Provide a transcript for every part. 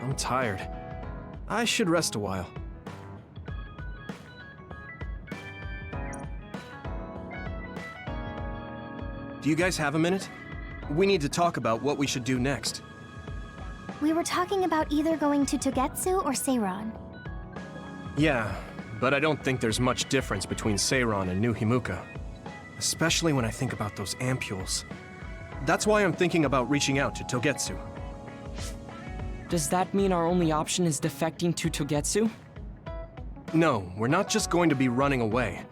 I'm tired. I should rest a while. Do you guys have a minute? We need to talk about what we should do next. We were talking about either going to Togetsu or Seiron. Yeah, but I don't think there's much difference between Seiron and New Himuka. Especially when I think about those ampules. That's why I'm thinking about reaching out to Togetsu. Does that mean our only option is defecting to Togetsu? No, we're not just going to be running away.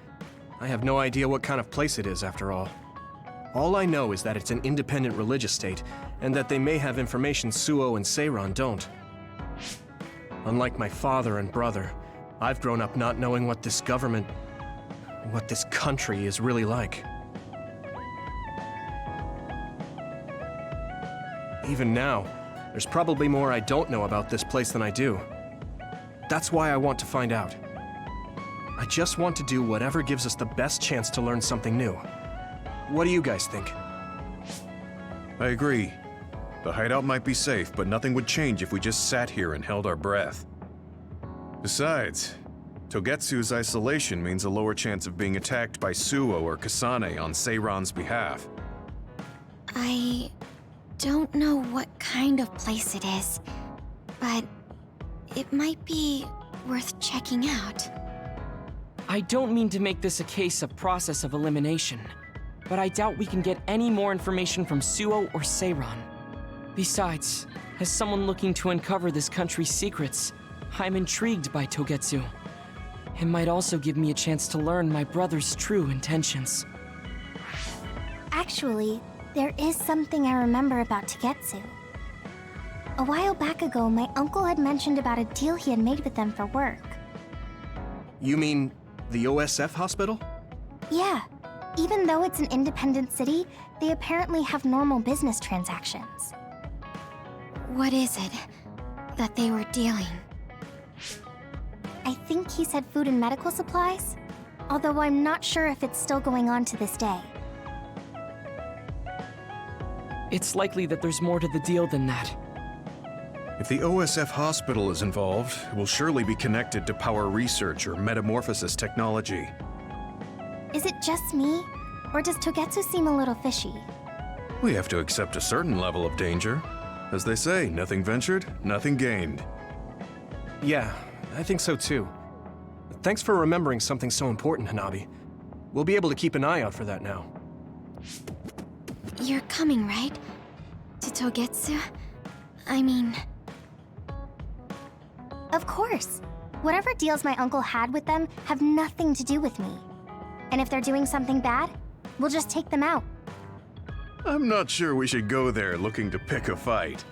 I have no idea what kind of place it is, after all. All I know is that it's an independent religious state, and that they may have information Suo and Seiron don't. Unlike my father and brother, I've grown up not knowing what this government, what this country is really like. Even now, there's probably more I don't know about this place than I do. That's why I want to find out. I just want to do whatever gives us the best chance to learn something new. What do you guys think? I agree. The hideout might be safe, but nothing would change if we just sat here and held our breath. Besides, Togetsu's isolation means a lower chance of being attacked by Suo or Kasane on Seiron's behalf. I don't know what kind of place it is, but it might be worth checking out. I don't mean to make this a case of process of elimination, but I doubt we can get any more information from Suo or Seiron. Besides, as someone looking to uncover this country's secrets, I'm intrigued by Togetsu. It might also give me a chance to learn my brother's true intentions. Actually, there is something I remember about Togetsu. A while back ago, my uncle had mentioned about a deal he had made with them for work. You mean the OSF hospital? Yeah. Even though it's an independent city, they apparently have normal business transactions. What is it that they were dealing? I think he said food and medical supplies, although I'm not sure if it's still going on to this day. It's likely that there's more to the deal than that. If the OSF hospital is involved, it will surely be connected to power research or metamorphosis technology. Is it just me, or does Togetsu seem a little fishy? We have to accept a certain level of danger. As they say, nothing ventured, nothing gained. Yeah, I think so too. Thanks for remembering something so important, Hanabi. We'll be able to keep an eye out for that now. You're coming, right? To Togetsu? I mean... Of course. Whatever deals my uncle had with them have nothing to do with me. And if they're doing something bad, we'll just take them out. I'm not sure we should go there looking to pick a fight.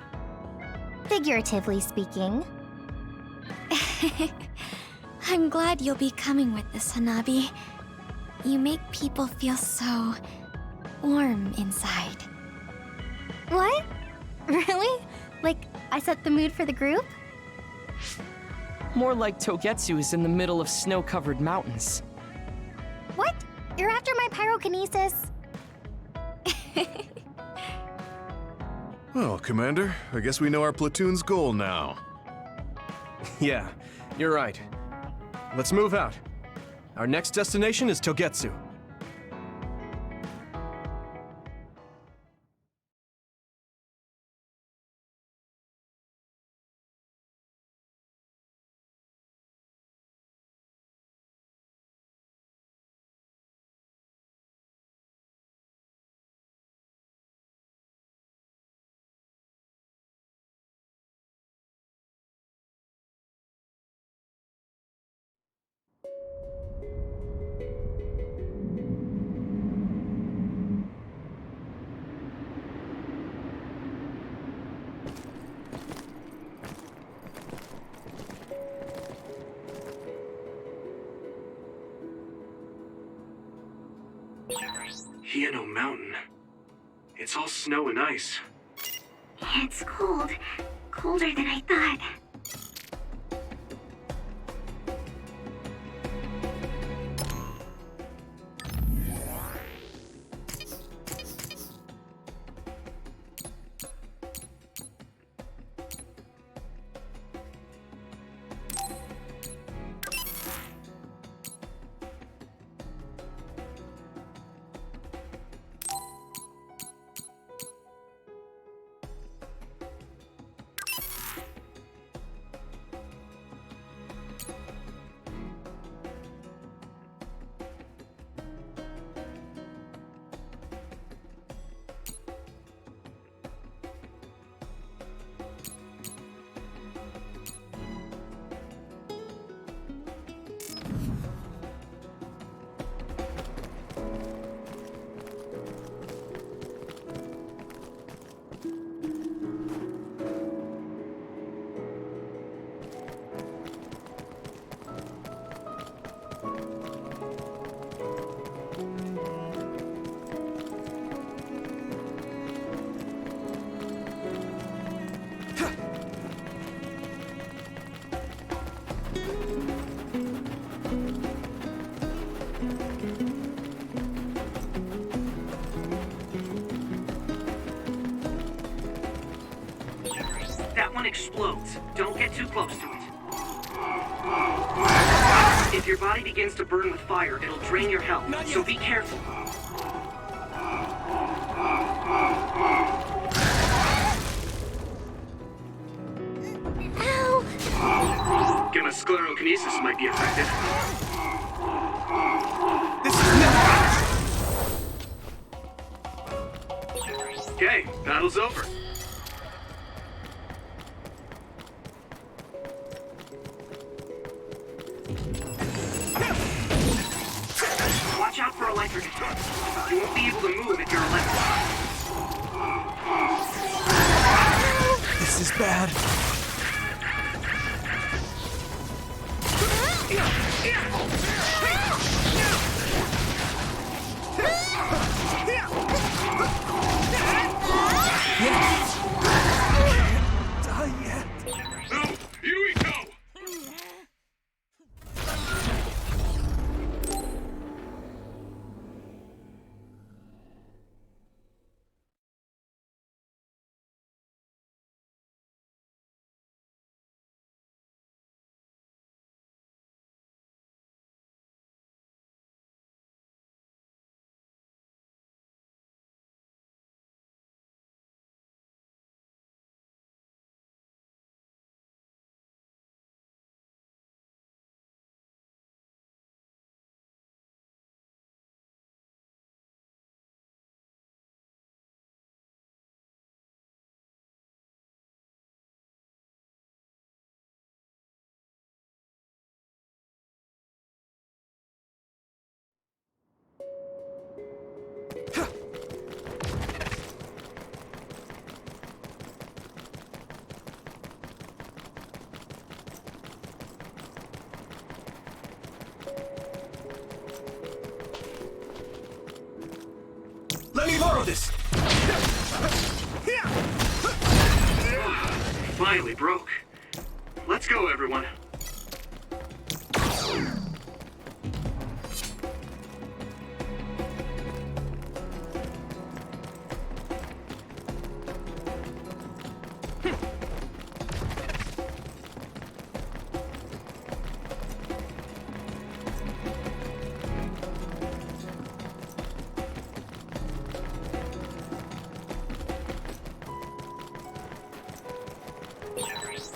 Figuratively speaking. I'm glad you'll be coming with us, Hanabi. You make people feel so... warm inside. What? Really? Like, I set the mood for the group? More like Togetsu is in the middle of snow-covered mountains. What? You're after my pyrokinesis? Well, Commander, I guess we know our platoon's goal now. Yeah, you're right. Let's move out. Our next destination is Togetsu. Hieno Mountain. It's all snow and ice. It's cold. Colder than I thought. That one explodes. Don't get too close to it. If your body begins to burn with fire, it'll drain your health, so be careful. Ow! Gamma sclerokinesis might be effective. Okay, battle's over. Watch out for electric attacks. You won't be able to move if you're electrified. This is bad. Yuito! Let me borrow this! Finally broke. Let's go, everyone.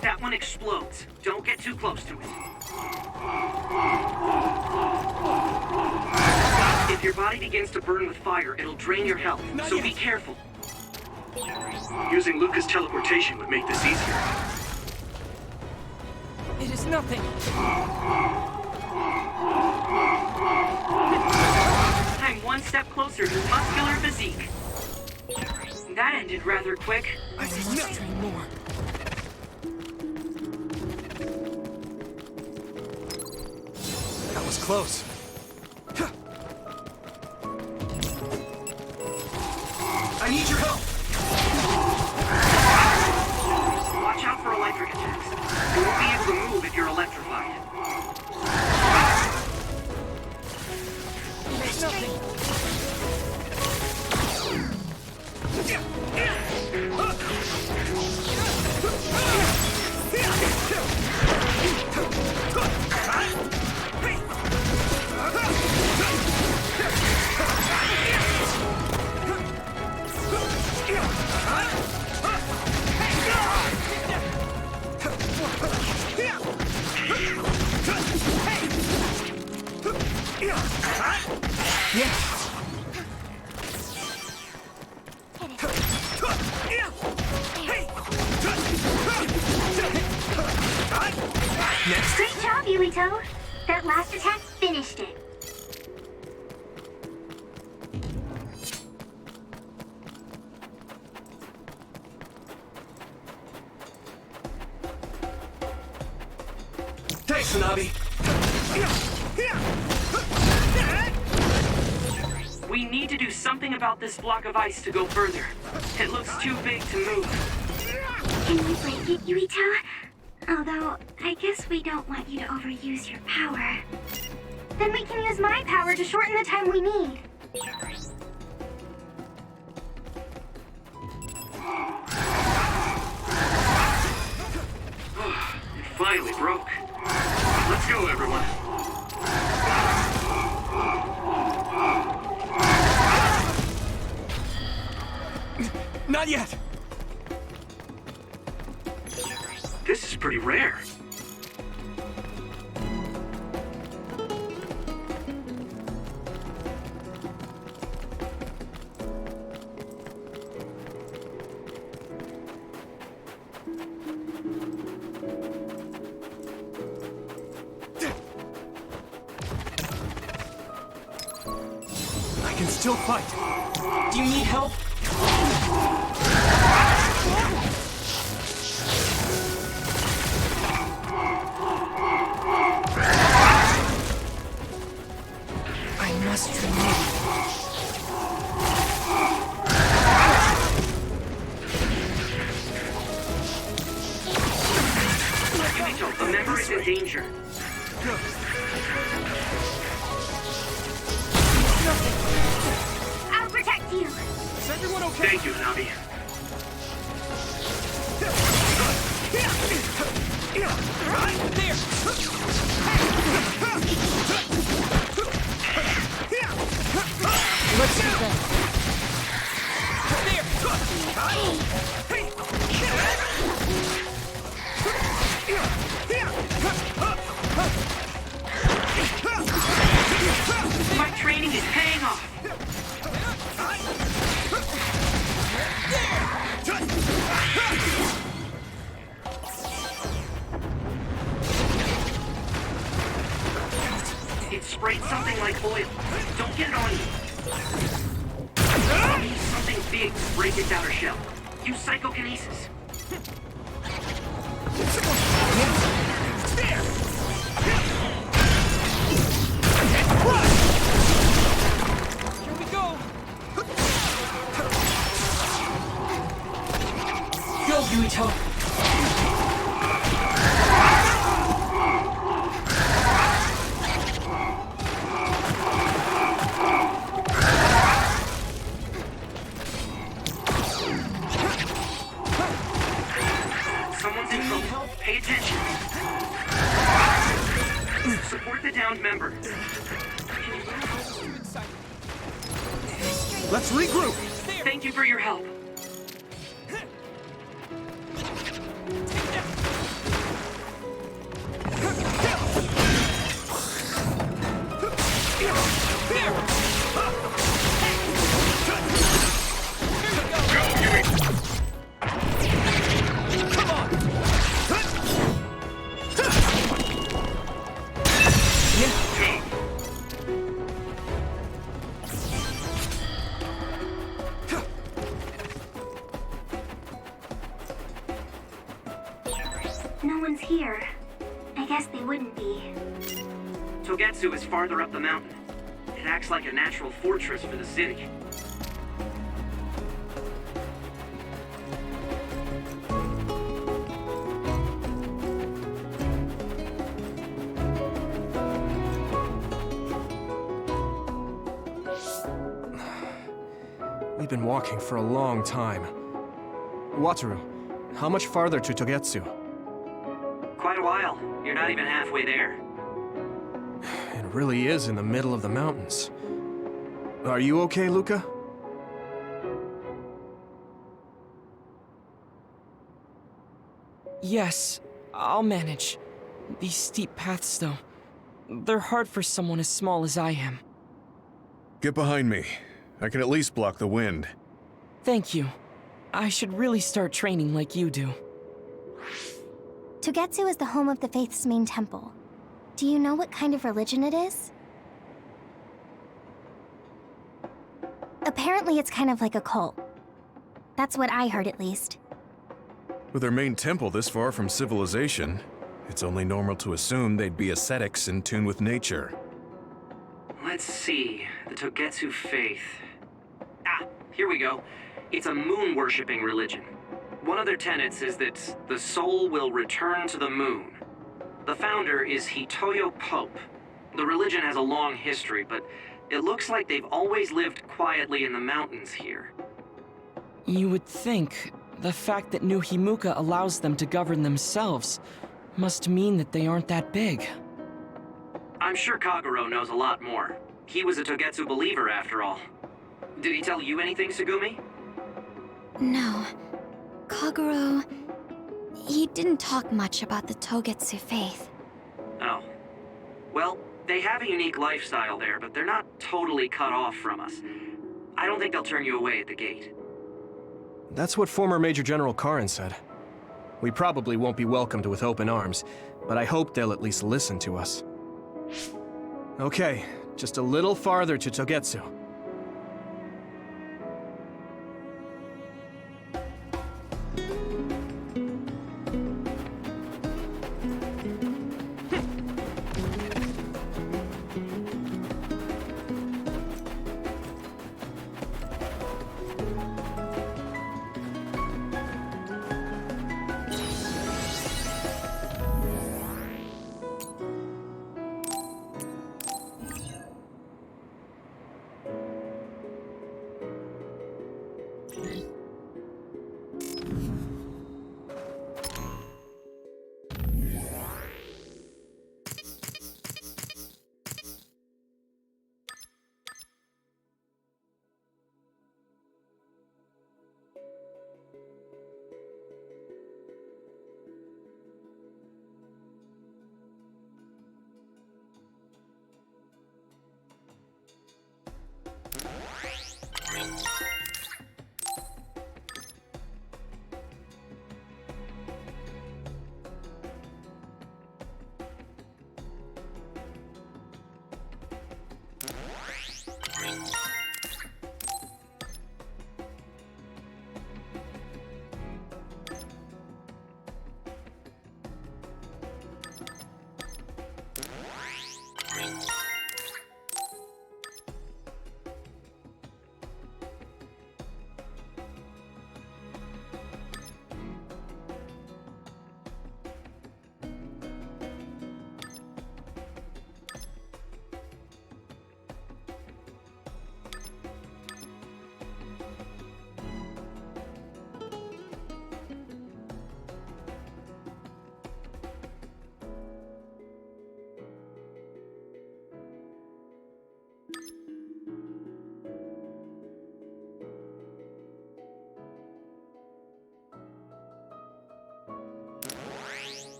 That one explodes. Don't get too close to it. If your body begins to burn with fire, it'll drain your health, so be careful. Using Luca's teleportation would make this easier. It is nothing. I'm one step closer to muscular physique. That ended rather quick. I must train more. That was close. I need your help! Watch out for electric attacks. You won't be able to move if you're electrified. There's nothing. Great job, Yuito. That last attack finished it. Thanks, Hanabi! We need to do something about this block of ice to go further. It looks too big to move. Can you break it, Yuito? Although, I guess we don't want you to overuse your power. Then we can use my power to shorten the time we need. It finally broke. Let's go, everyone. Not yet! This is pretty rare. I can still fight. Do you need help? I must remove. Yuito, the member is in danger. I'll protect you! Is everyone okay? Thank you, Navi. Let's do that. My training is paying off. It sprayed something like oil. Don't get it on you. Use something big to break its outer shell. Use psychokinesis. Here we go. Go, Yuito. Someone's in trouble. Pay attention. Support the downed member. Let's regroup! Thank you for your help. No one's here. I guess they wouldn't be. Togetsu is farther up the mountain. It acts like a natural fortress for the city. We've been walking for a long time. Wataru, how much farther to Togetsu? Quite a while. You're not even halfway there. It really is in the middle of the mountains. Are you okay, Luca? Yes, I'll manage. These steep paths, though, they're hard for someone as small as I am. Get behind me. I can at least block the wind. Thank you. I should really start training like you do. Togetsu is the home of the Faith's main temple. Do you know what kind of religion it is? Apparently it's kind of like a cult. That's what I heard, at least. With their main temple this far from civilization, it's only normal to assume they'd be ascetics in tune with nature. Let's see. The Togetsu faith. Ah, here we go. It's a moon-worshipping religion. One of their tenets is that the soul will return to the moon. The founder is Hitoyo Pope. The religion has a long history, but it looks like they've always lived quietly in the mountains here. You would think the fact that New Himuka allows them to govern themselves must mean that they aren't that big. I'm sure Kagero knows a lot more. He was a Togetsu believer after all. Did he tell you anything, Tsugumi? No. Kagero... he didn't talk much about the Togetsu faith. Oh. Well, they have a unique lifestyle there, but they're not totally cut off from us. I don't think they'll turn you away at the gate. That's what former Major General Karin said. We probably won't be welcomed with open arms, but I hope they'll at least listen to us. Okay, just a little farther to Togetsu.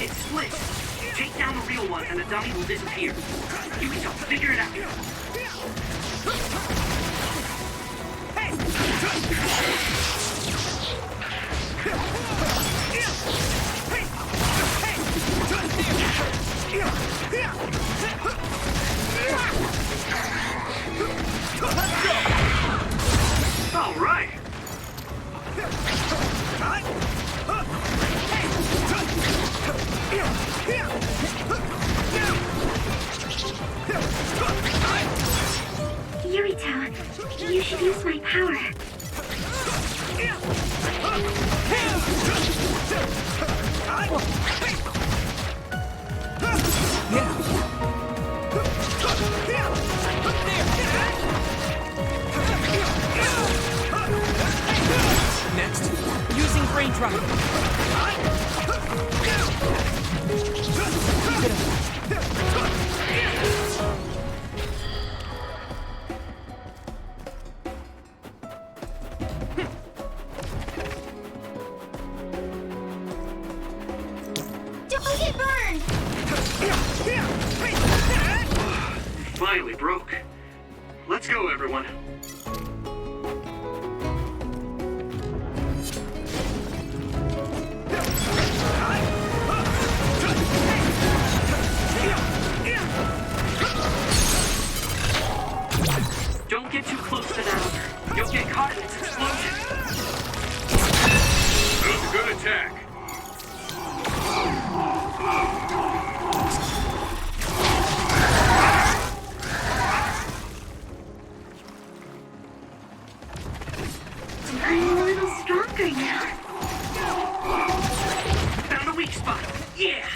It's split. Take down the real one and the dummy will disappear. Yuito, figure it out. All right. You should use my power. Next, using brain drop. Don't get burned! Finally broke. Let's go, everyone. Don't get too close to that. You'll get caught in its explosion. That was a good attack. I'm a little stronger now. Found a weak spot. Yeah.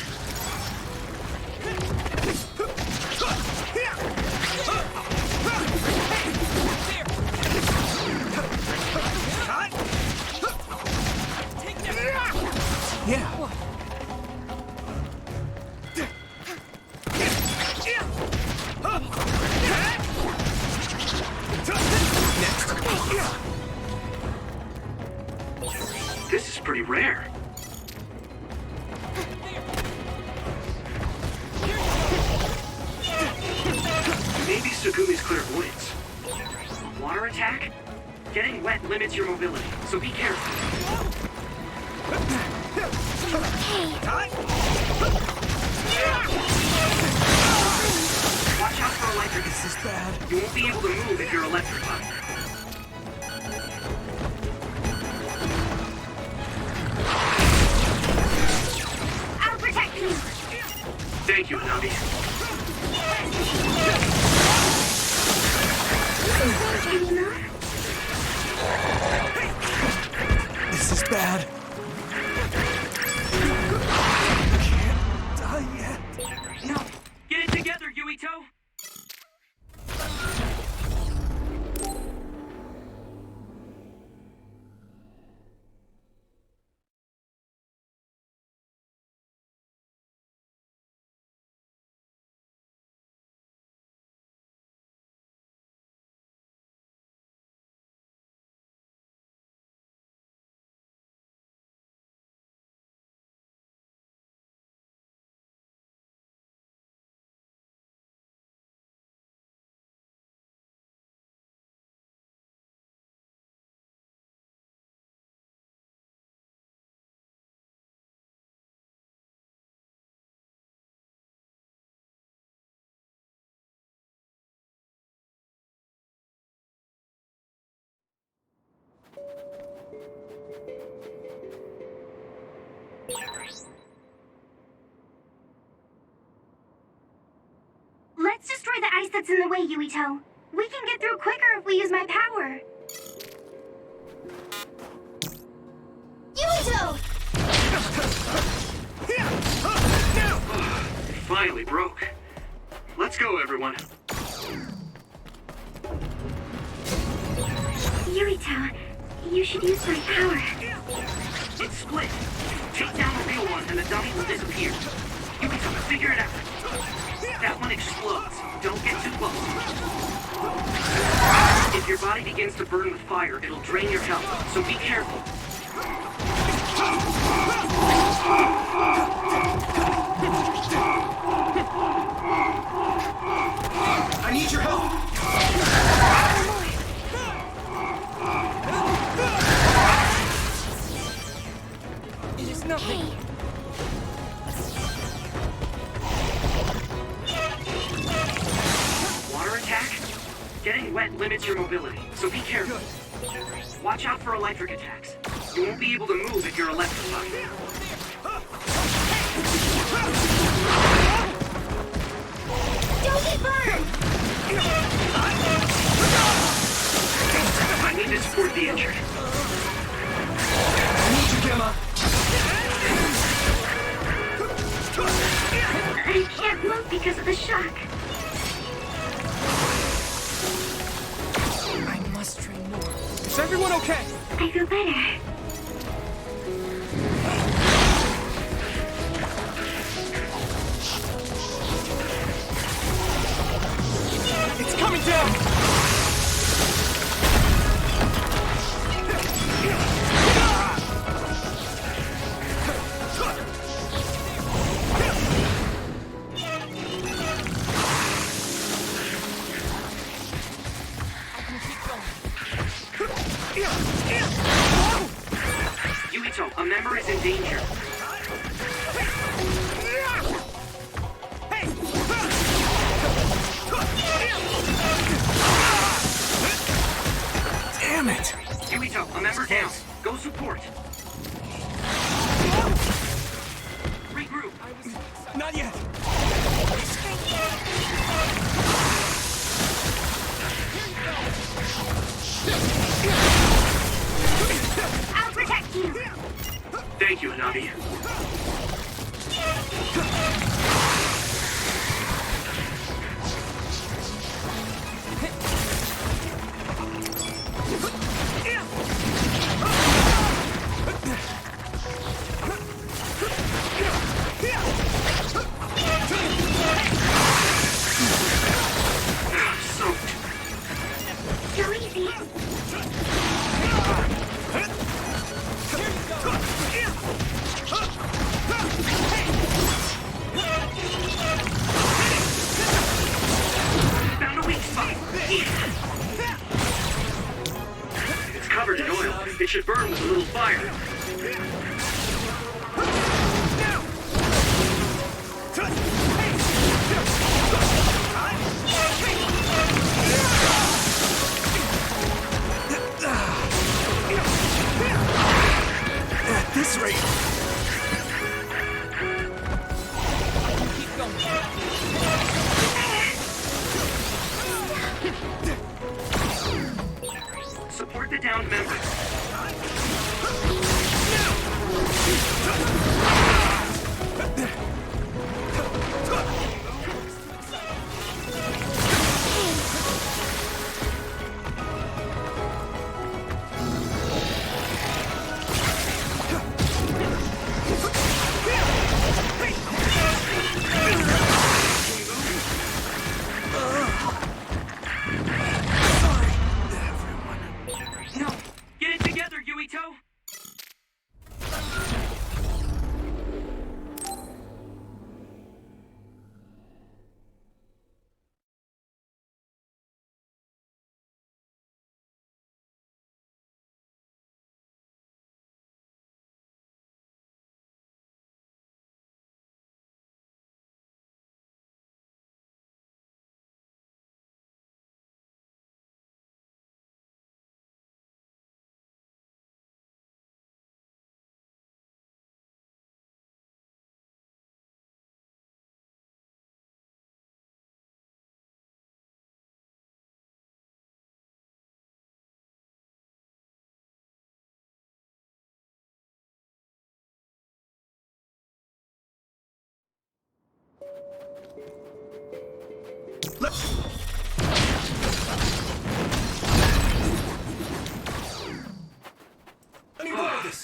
Yeah. This is pretty rare. Maybe Sugumi's clairvoyance. A water attack? Getting wet limits your mobility, so be careful. Watch out for electric. This is bad. You won't be able to move if you're electrified. I'll protect you! Thank you, Hanabi. Any more? This is bad. Can't die yet. No! Get it together, Yuito! Let's destroy the ice that's in the way, Yuito. We can get through quicker if we use my power. Yuito! Finally broke. Let's go, everyone. Yuito, you should use my power. It's split. Take down the real one and the dummy will disappear. Yuito, figure it out. That one explodes. Don't get too close. If your body begins to burn with fire, it'll drain your health, so be careful. I need your help! It is nothing. Water attack? Getting wet limits your mobility, so be careful. Watch out for electric attacks. You won't be able to move if you're electrified. Don't get burned! talk. I must train more. Is everyone okay? I feel better. It's coming down! Yuito, a member is in danger. Damn it! Yuito, a member down. Go support. Regroup. Not yet! I'll protect you. Thank you, Hanabi. So easy. Found a weak spot. It's covered in oil. It should burn with a little fire. At this rate... Keep going. Support the downed members. No! Get it together, Yuito!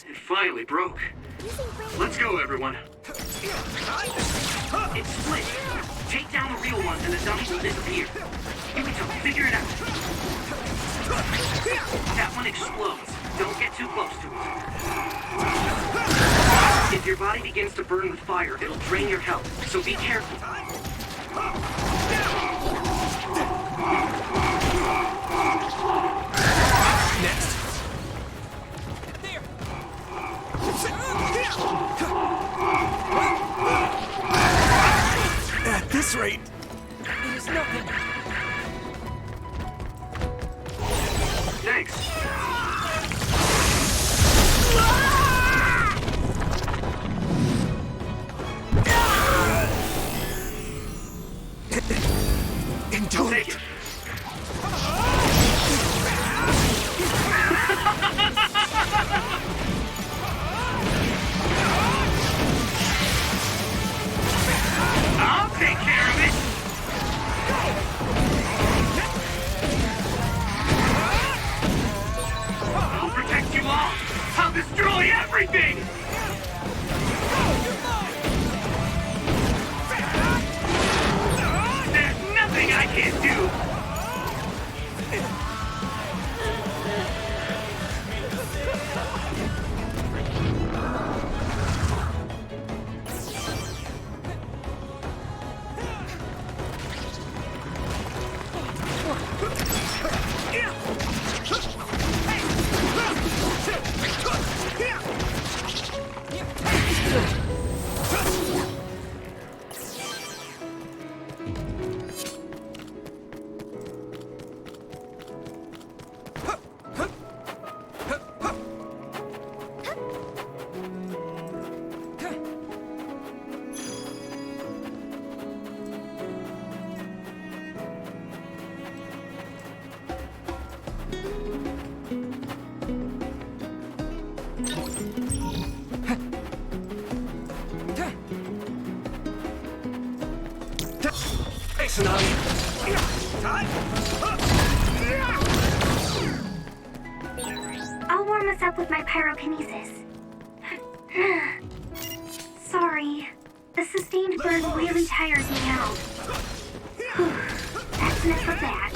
It finally broke. Let's go, everyone. It's split. Take down the real ones and the dummies will disappear. Yuito, figure it out. That one explodes. Don't get too close to it. If your body begins to burn with fire, it'll drain your health, so be careful. Next. At this rate... It is nothing. Thanks. Endure Take it. it. I'll take care of it. I'll warm us up with my pyrokinesis. Sorry. The sustained burn really tires me out. That's enough of that.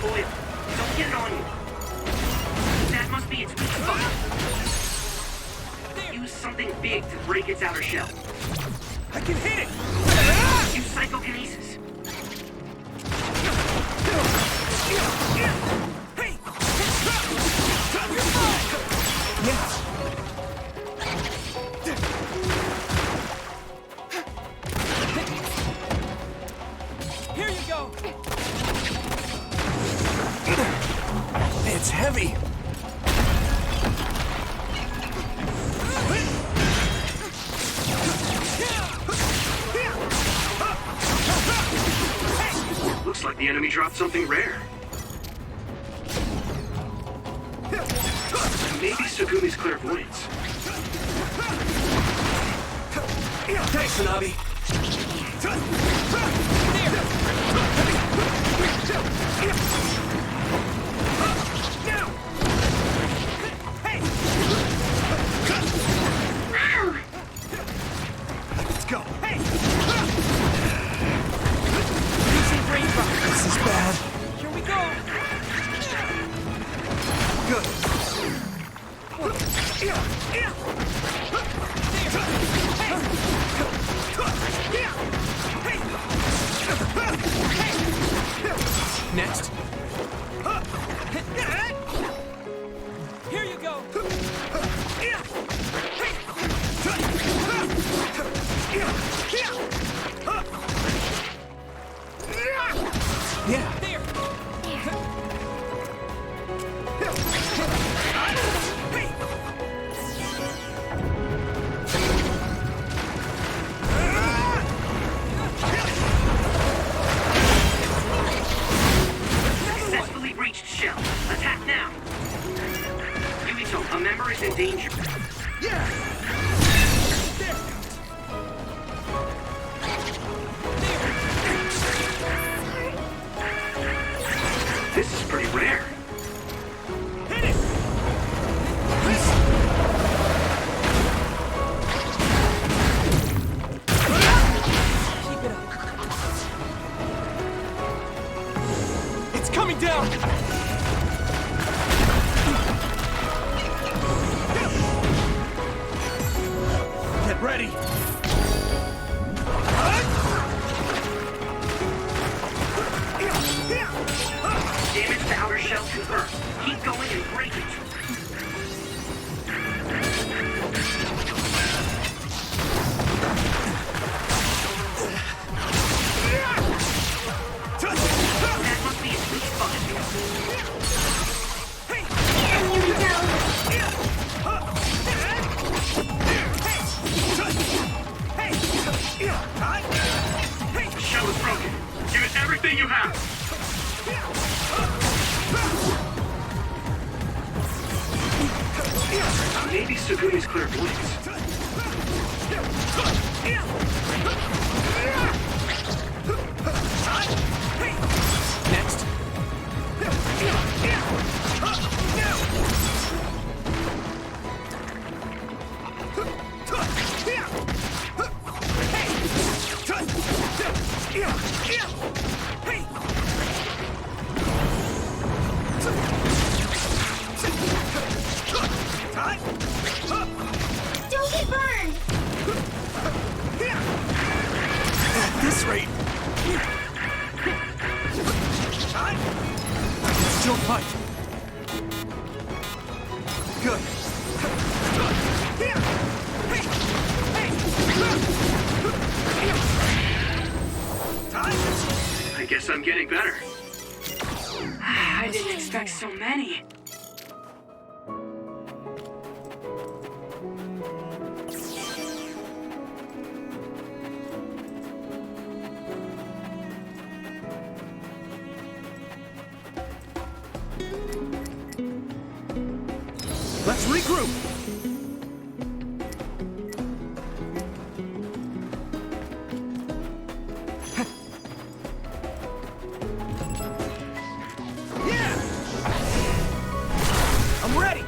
oil. Don't get it on you. That must be its weak spot. Use something big to break its outer shell. I can hit it! Use psychokinesis. Hey! Yes! Here you go! It's heavy! Looks like the enemy dropped something rare. Maybe Sugumi's clairvoyance. Thanks, Hanabi! Wow! Let's go! Hey! Using brain rock. This is bad. Here we go! Good. Next. Here you go! Yeah. There! Successfully breached shell. Attack now. Yuito, a member is in danger. This is pretty rare. Keep it up. It's coming down! Get ready. Damage to outer shell confirmed. Keep going and break it. That must be its weak spot. The shell is broken. Give it everything you have. Maybe Sugumi's clairvoyance. Next. Don't get burned! At this rate. Still fight. Good. I guess I'm getting better. I didn't expect so many. Let's regroup. I'm ready.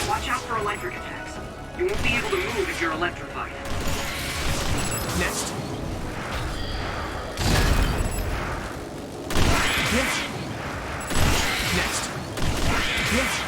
Watch out for electric attacks. You won't be able to move if you're electrified. Next. Yes. Next. Yes.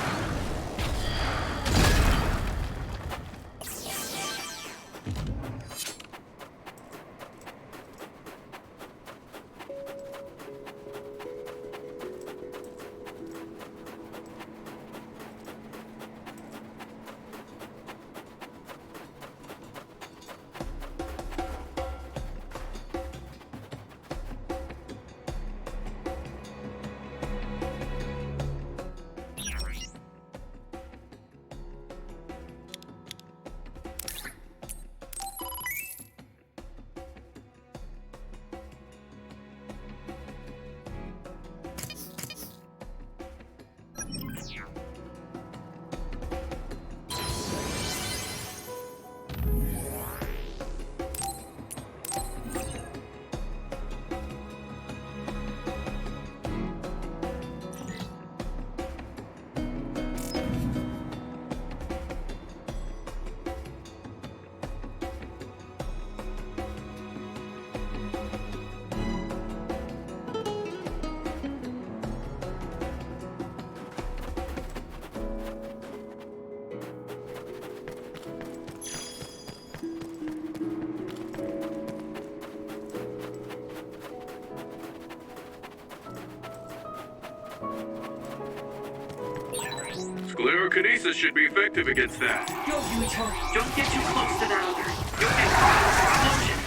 Sclerokinesis should be effective against that. Go, Yuito. Don't get too close to that other. You'll get caught in the explosion.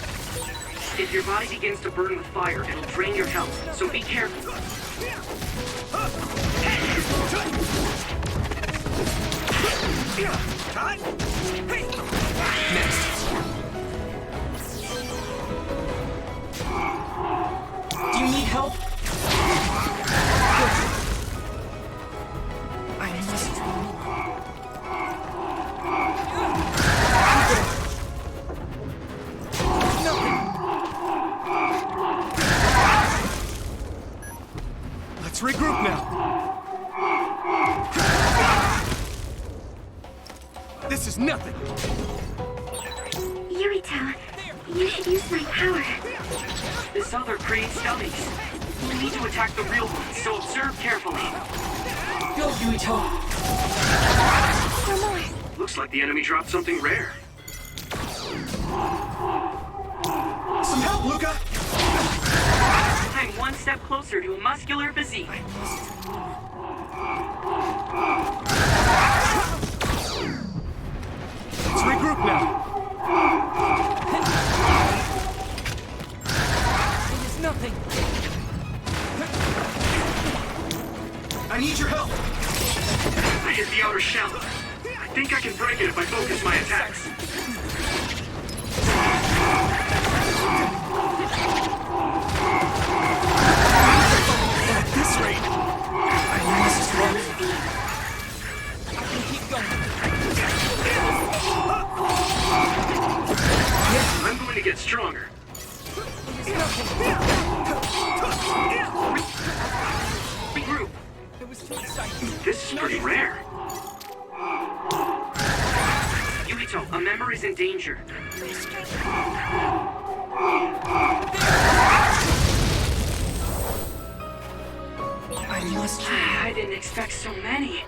If your body begins to burn with fire, it'll drain your health, so be careful. Next. Do you need help? I must draw more. Let's regroup now. This is nothing. Yuito, you should use my power. This other creates dummies. We need to attack the real ones, so observe carefully. Go, Yuito! For more. Looks like the enemy dropped something rare. Some help, Luca! I'm one step closer to a muscular physique. Let's regroup now. It is nothing. I need your help. I hit the outer shell. I think I can break it if I focus my attacks. At this rate, I must run. I can keep going. I'm going to get stronger. It is nothing. Regroup. It was too exciting. This is pretty rare. Yuito, a member is in danger. I must try. I didn't expect so many.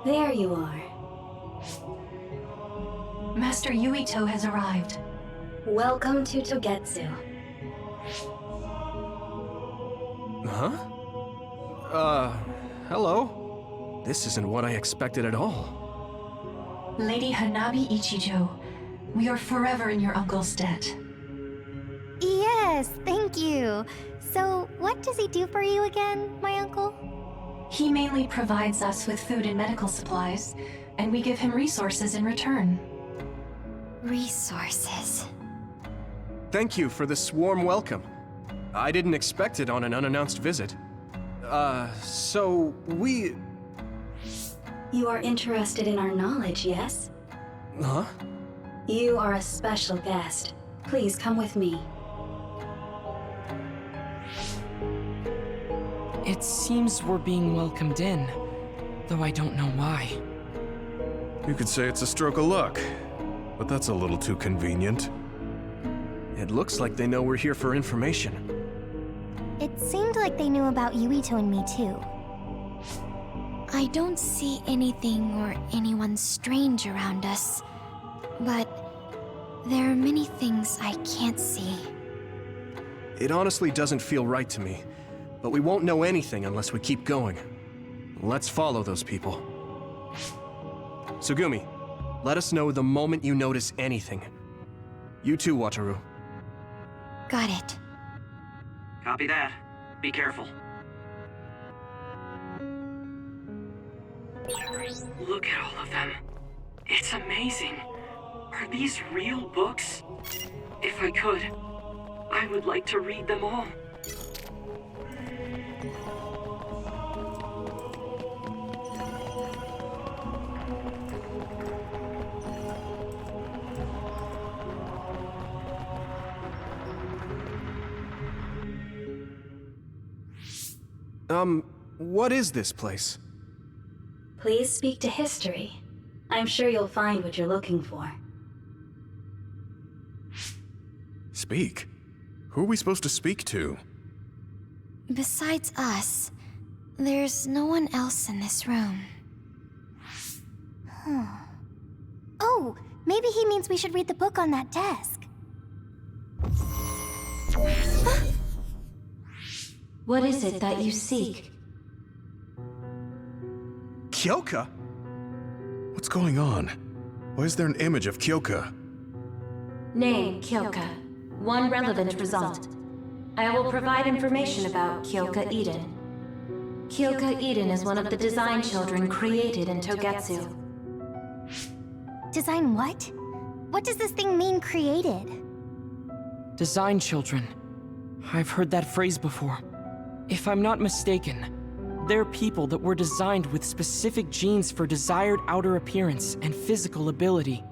There you are. Master Yuito has arrived. Welcome to Togetsu. Huh? Hello? This isn't what I expected at all. Lady Hanabi Ichijo, we are forever in your uncle's debt. Yes, thank you. So, what does he do for you again, my uncle? He mainly provides us with food and medical supplies, and we give him resources in return. Resources. Thank you for this warm welcome. I didn't expect it on an unannounced visit. So we... You are interested in our knowledge, yes? Huh? You are a special guest. Please come with me. It seems we're being welcomed in, though I don't know why. You could say it's a stroke of luck, but that's a little too convenient. It looks like they know we're here for information. It seemed like they knew about Yuito and me too. I don't see anything or anyone strange around us, but there are many things I can't see. It honestly doesn't feel right to me, but we won't know anything unless we keep going. Let's follow those people. Tsugumi, let us know the moment you notice anything. You too, Wataru. Got it. Copy that. Be careful. Look at all of them. It's amazing. Are these real books? If I could, I would like to read them all. What is this place? Please speak to history. I'm sure you'll find what you're looking for. Speak? Who are we supposed to speak to? Besides us, there's no one else in this room. Oh, maybe he means we should read the book on that desk. What is it that you seek? Kyoka? What's going on? Why is there an image of Kyoka? Name, Kyoka. One relevant result. I will provide information about Kyoka Eden. Kyoka Eden is one of the design children created in Togetsu. Design what? What does this thing mean, created? Design children. I've heard that phrase before. If I'm not mistaken, they're people that were designed with specific genes for desired outer appearance and physical ability.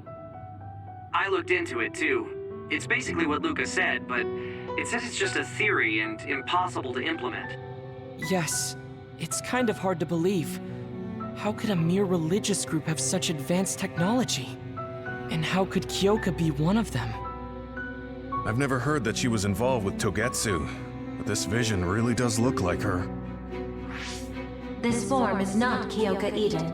I looked into it too. It's basically what Luca said, but it says it's just a theory and impossible to implement. Yes, it's kind of hard to believe. How could a mere religious group have such advanced technology? And how could Kyoka be one of them? I've never heard that she was involved with Togetsu, but this vision really does look like her. This form is not Kyoka Eden.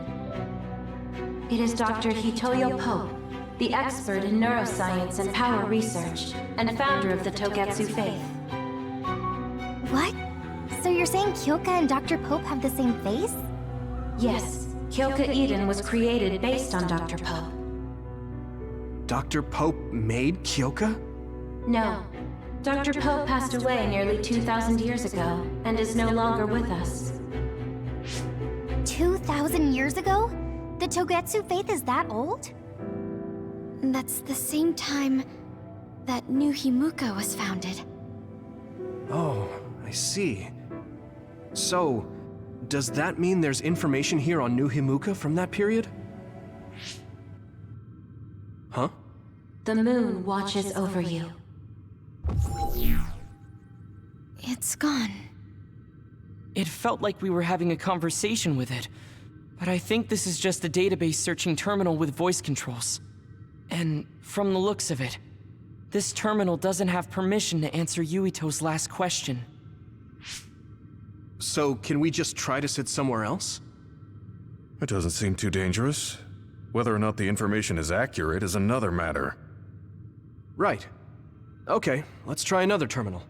It is Dr. Hitoyo Pope, the expert in neuroscience and power research, and founder of the Togetsu faith. What? So you're saying Kyoka and Dr. Pope have the same face? Yes, Kyoka Eden was created based on Dr. Pope. Dr. Pope made Kyoka? No. Dr. Pope passed away nearly 2,000 years ago, and is no longer with us. 2,000 years ago? The Togetsu faith is that old? That's the same time that New Himuka was founded. Oh, I see. So, does that mean there's information here on New Himuka from that period? Huh? The moon watches over you. It's gone. It felt like we were having a conversation with it, but I think this is just a database searching terminal with voice controls. And from the looks of it, this terminal doesn't have permission to answer Yuito's last question. So, can we just try to sit somewhere else? It doesn't seem too dangerous. Whether or not the information is accurate is another matter. Right. Okay, let's try another terminal.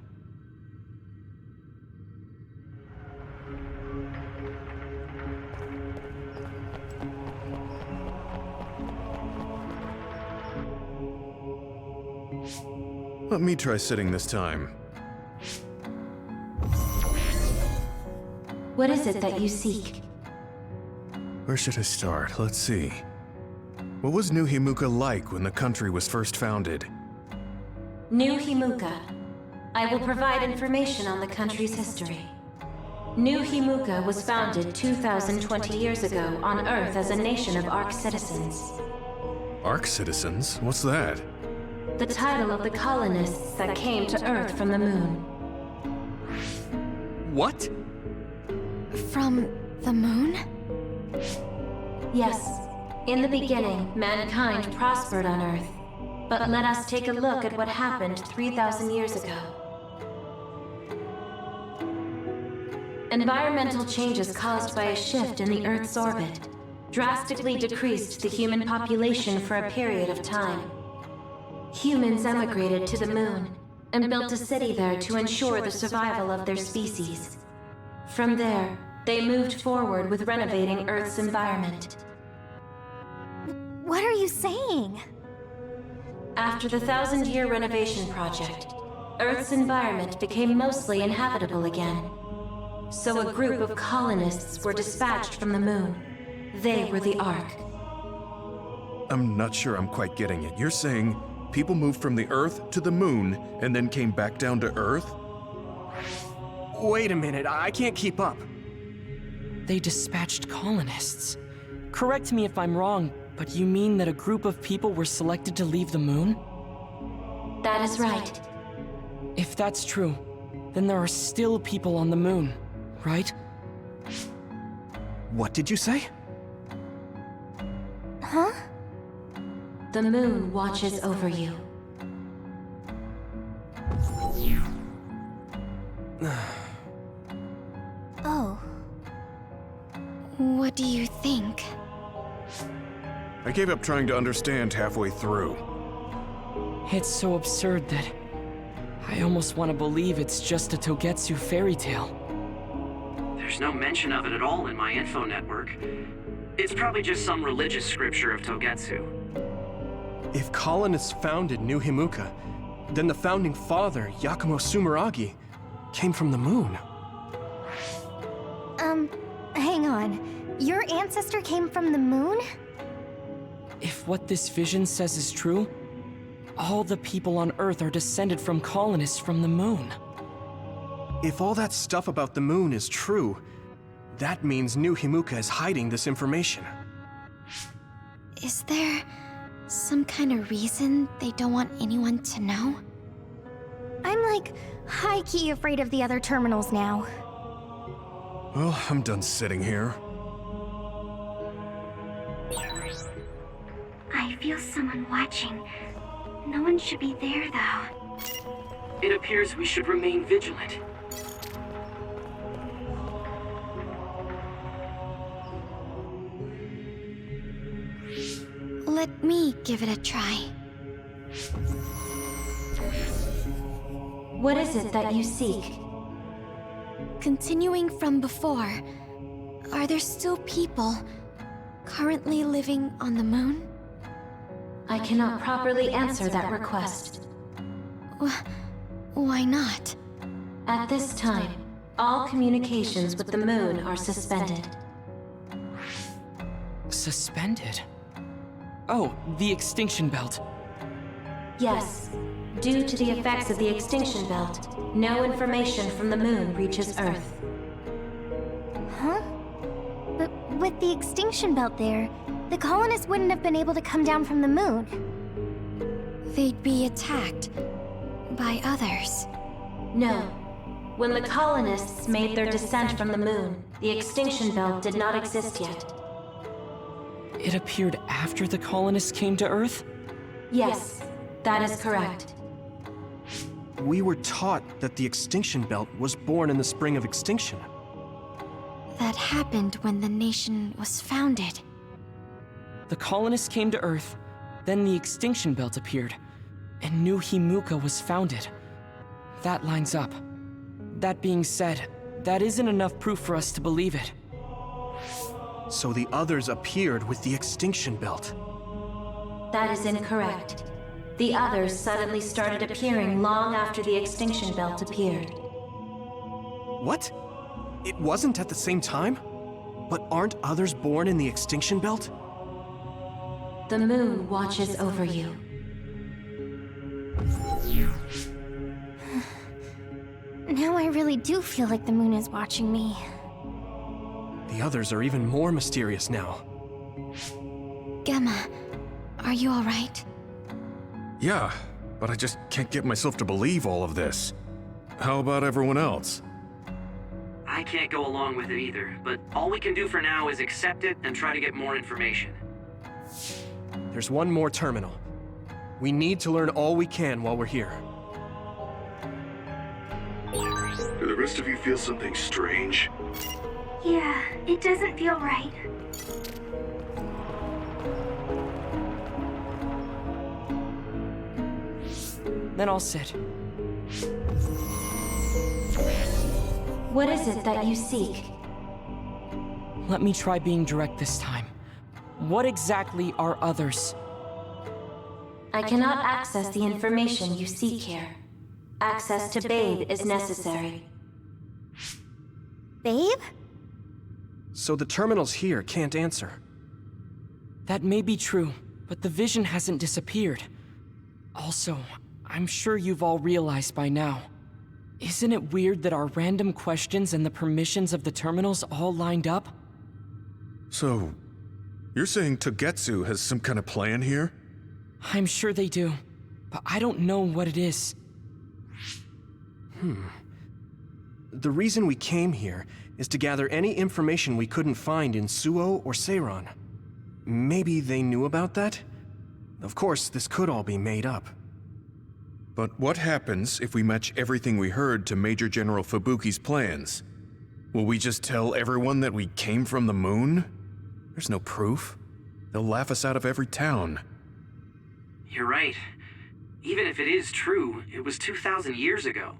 Let me try sitting this time. What is it that you seek? Where should I start? Let's see. What was New Himuka like when the country was first founded? New Himuka. I will provide information on the country's history. New Himuka was founded 2,020 years ago on Earth as a nation of Ark citizens. Ark citizens? What's that? The title of the colonists that came to Earth from the moon. What? From the moon? Yes. In the beginning, mankind prospered on Earth. But let us take a look at what happened 3,000 years ago. Environmental changes caused by a shift in the Earth's orbit drastically decreased the human population for a period of time. Humans emigrated to the moon and built a city there to ensure the survival of their species. From there, they moved forward with renovating Earth's environment. What are you saying? After the 1,000-year renovation project, Earth's environment became mostly inhabitable again. So a group of colonists were dispatched from the moon. They were the Ark. I'm not sure I'm quite getting it. You're saying people moved from the Earth to the moon and then came back down to Earth? Wait a minute, I can't keep up. They dispatched colonists. Correct me if I'm wrong, but you mean that a group of people were selected to leave the moon? That is right. If that's true, then there are still people on the moon, right? What did you say? Huh? The moon watches over you. Oh. What do you think? I gave up trying to understand halfway through. It's so absurd that I almost want to believe it's just a Togetsu fairy tale. There's no mention of it at all in my info network. It's probably just some religious scripture of Togetsu. If colonists founded New Himuka, then the founding father, Yakumo Sumeragi, came from the moon. Hang on. Your ancestor came from the moon? If what this vision says is true, all the people on Earth are descended from colonists from the moon. If all that stuff about the moon is true, that means New Himuka is hiding this information. Is there some kind of reason they don't want anyone to know? I'm like high-key afraid of the other terminals now. Well, I'm done sitting here. I feel someone watching. No one should be there, though. It appears we should remain vigilant. Let me give it a try. What is it that you seek? Continuing from before, are there still people currently living on the moon? I cannot properly answer that request. Why not? At this time, all communications with the moon are suspended. Suspended? Oh, the extinction belt. Yes, due to the effects of the extinction belt, no information from the moon reaches Earth. Huh? But with the extinction belt there, the colonists wouldn't have been able to come down from the moon. They'd be attacked by others. No. When the colonists made their descent from the moon, the extinction belt did not exist yet. It appeared after the colonists came to Earth? Yes, that is correct. We were taught that the extinction belt was born in the spring of extinction. That happened when the nation was founded. The colonists came to Earth, then the extinction belt appeared, and New Himuka was founded. That lines up. That being said, that isn't enough proof for us to believe it. So the others appeared with the extinction belt. That is incorrect. The others suddenly started appearing long after the extinction belt appeared. What? It wasn't at the same time? But aren't others born in the extinction belt? The moon watches over you. Now I really do feel like the moon is watching me. The others are even more mysterious now. Gemma, are you alright? Yeah, but I just can't get myself to believe all of this. How about everyone else? I can't go along with it either, but all we can do for now is accept it and try to get more information. There's one more terminal. We need to learn all we can while we're here. Do the rest of you feel something strange? Yeah, it doesn't feel right. Then I'll sit. What is it that you seek? Let me try being direct this time. What exactly are others? I cannot access the information you seek here. Access to Babe is necessary. Babe? So the terminals here can't answer. That may be true, but the vision hasn't disappeared. Also, I'm sure you've all realized by now. Isn't it weird that our random questions and the permissions of the terminals all lined up? So, you're saying Togetsu has some kind of plan here? I'm sure they do, but I don't know what it is. The reason we came here is to gather any information we couldn't find in Suo or Seiran. Maybe they knew about that? Of course, this could all be made up. But what happens if we match everything we heard to Major General Fubuki's plans? Will we just tell everyone that we came from the moon? There's no proof. They'll laugh us out of every town. You're right. Even if it is true, it was 2,000 years ago.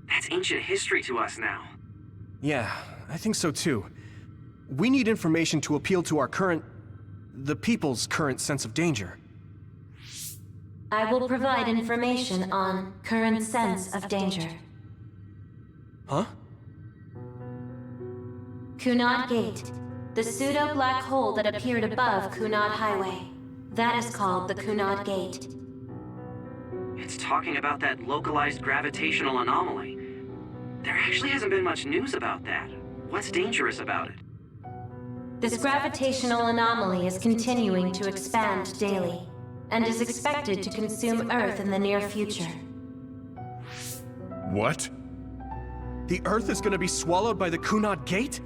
That's ancient history to us now. Yeah, I think so too. We need information to appeal to the people's current sense of danger. I will provide information on current sense of danger. Huh? Kunad Gate, the pseudo-black hole that appeared above Kunad Highway. That is called the Kunad Gate. It's talking about that localized gravitational anomaly. There actually hasn't been much news about that. What's dangerous about it? This gravitational anomaly is continuing to expand daily, and is expected to consume Earth in the near future. What? The Earth is gonna be swallowed by the Kunad Gate?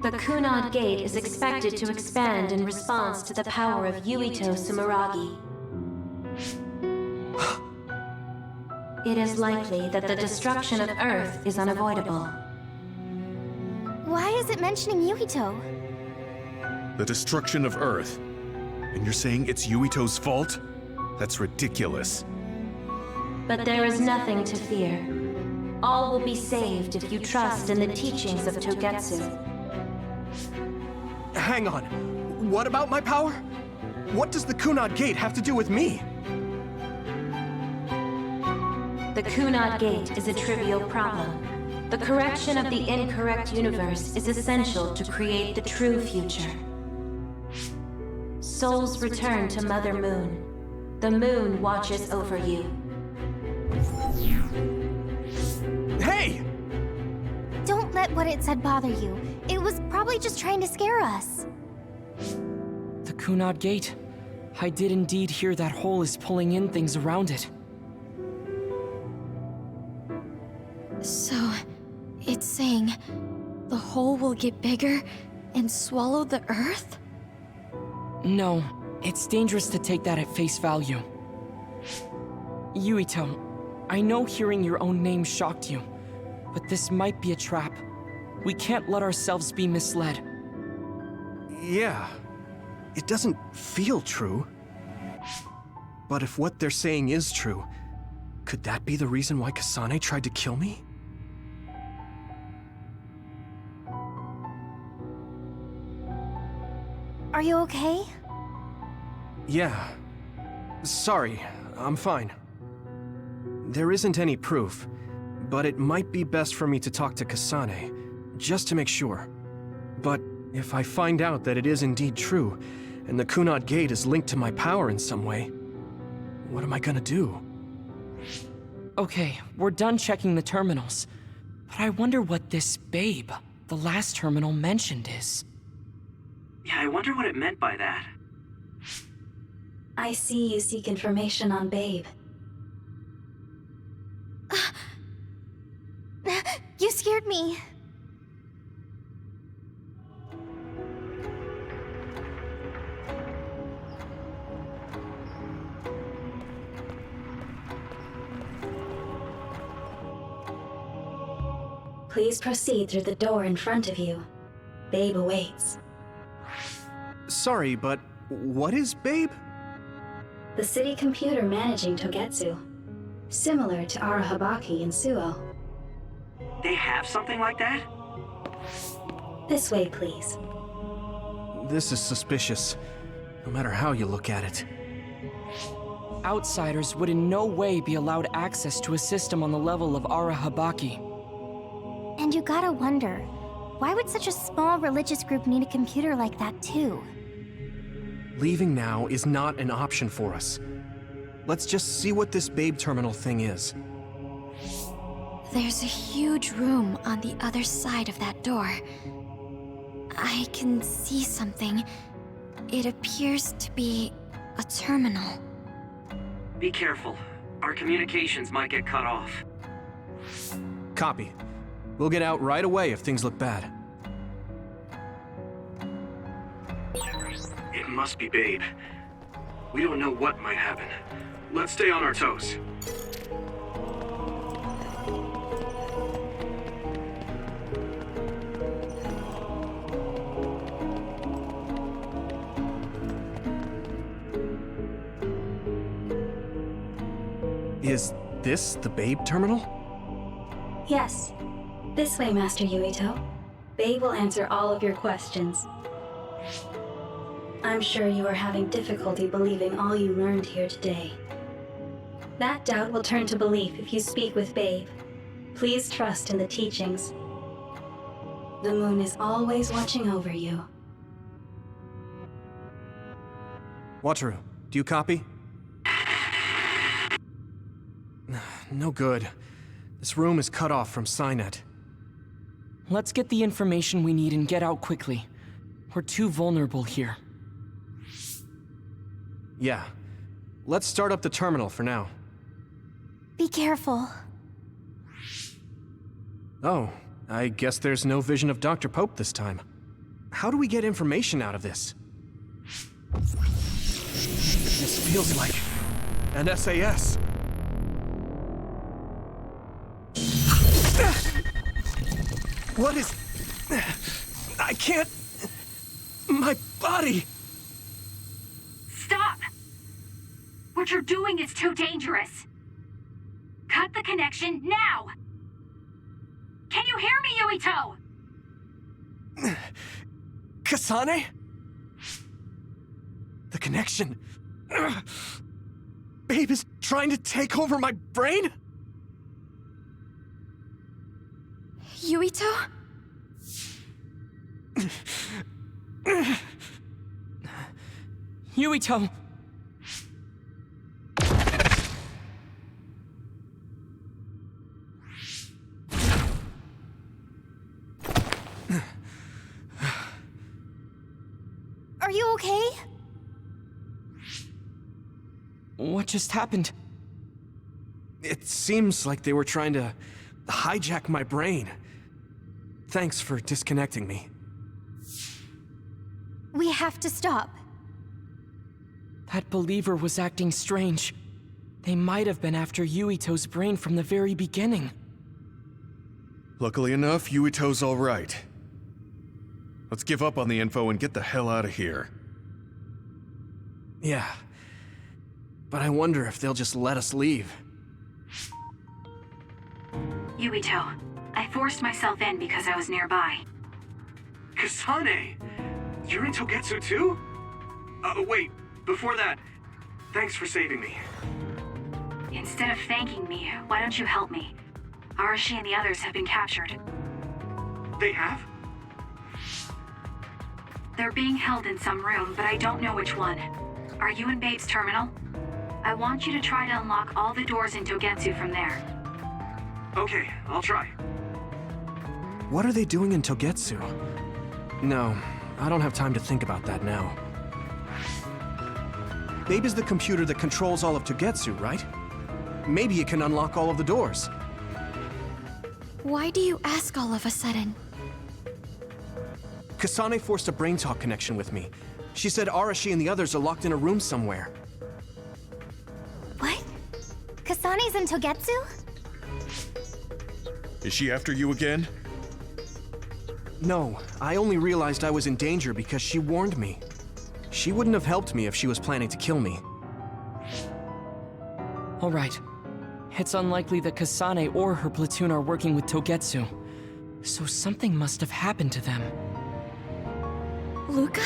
The Kunad Gate is expected to expand in response to the power of Yuito Sumeragi. It is likely that the destruction of Earth is unavoidable. Why is it mentioning Yuito? The destruction of Earth. And you're saying it's Yuito's fault? That's ridiculous. But there is nothing to fear. All will be saved if you trust in the teachings of Togetsu. Hang on. What about my power? What does the Kunad Gate have to do with me? The Kunad Gate is a trivial problem. The correction of the incorrect universe is essential to create the true future. Souls return to Mother Moon. The moon watches over you. Hey! Don't let what it said bother you. It was probably just trying to scare us. The Kunad Gate. I did indeed hear that hole is pulling in things around it. So, it's saying the hole will get bigger and swallow the Earth? No, it's dangerous to take that at face value. Yuito, I know hearing your own name shocked you, but this might be a trap. We can't let ourselves be misled. Yeah. It doesn't feel true. But if what they're saying is true, could that be the reason why Kasane tried to kill me? Are you okay? Yeah. Sorry, I'm fine. There isn't any proof, but it might be best for me to talk to Kasane, just to make sure. But if I find out that it is indeed true, and the Kunad Gate is linked to my power in some way, what am I gonna do? Okay, we're done checking the terminals. But I wonder what this babe, the last terminal mentioned, is. Yeah, I wonder what it meant by that. I see you seek information on Babe. You scared me. Please proceed through the door in front of you. Babe awaits. Sorry, but what is Babe? The city computer managing Togetsu. Similar to Arahabaki in Suo. They have something like that? This way, please. This is suspicious, no matter how you look at it. Outsiders would in no way be allowed access to a system on the level of Arahabaki. And you gotta wonder, why would such a small religious group need a computer like that too? Leaving now is not an option for us. Let's just see what this Babe terminal thing is. There's a huge room on the other side of that door. I can see something. It appears to be a terminal. Be careful. Our communications might get cut off. Copy. We'll get out right away if things look bad. It must be Babe. We don't know what might happen. Let's stay on our toes. Is this the Babe terminal? Yes. This way, Master Yuito. Babe will answer all of your questions. I'm sure you are having difficulty believing all you learned here today. That doubt will turn to belief if you speak with Babe. Please trust in the teachings. The moon is always watching over you. Wataru, do you copy? No good. This room is cut off from Cynet. Let's get the information we need and get out quickly. We're too vulnerable here. Yeah. Let's start up the terminal for now. Be careful. Oh, I guess there's no vision of Dr. Pope this time. How do we get information out of this? This feels like an SAS. What is... I can't... My body... Stop! What you're doing is too dangerous. Cut the connection now! Can you hear me, Yuito? Kasane? The connection... Babe is trying to take over my brain? Yuito? Yuito! Are you okay? What just happened? It seems like they were trying to hijack my brain. Thanks for disconnecting me. We have to stop. That believer was acting strange. They might have been after Yuito's brain from the very beginning. Luckily enough, Yuito's all right. Let's give up on the info and get the hell out of here. Yeah. But I wonder if they'll just let us leave. Yuito, I forced myself in because I was nearby. Kasane! You're in Togetsu too? Wait, before that, thanks for saving me. Instead of thanking me, why don't you help me? Arashi and the others have been captured. They have? They're being held in some room, but I don't know which one. Are you in Babe's terminal? I want you to try to unlock all the doors in Togetsu from there. Okay, I'll try. What are they doing in Togetsu? No, I don't have time to think about that now. Babe is the computer that controls all of Togetsu, right? Maybe it can unlock all of the doors. Why do you ask all of a sudden? Kasane forced a brain talk connection with me. She said Arashi and the others are locked in a room somewhere. What? Kasane's in Togetsu? Is she after you again? No, I only realized I was in danger because she warned me. She wouldn't have helped me if she was planning to kill me. All right. It's unlikely that Kasane or her platoon are working with Togetsu. So something must have happened to them. Luca?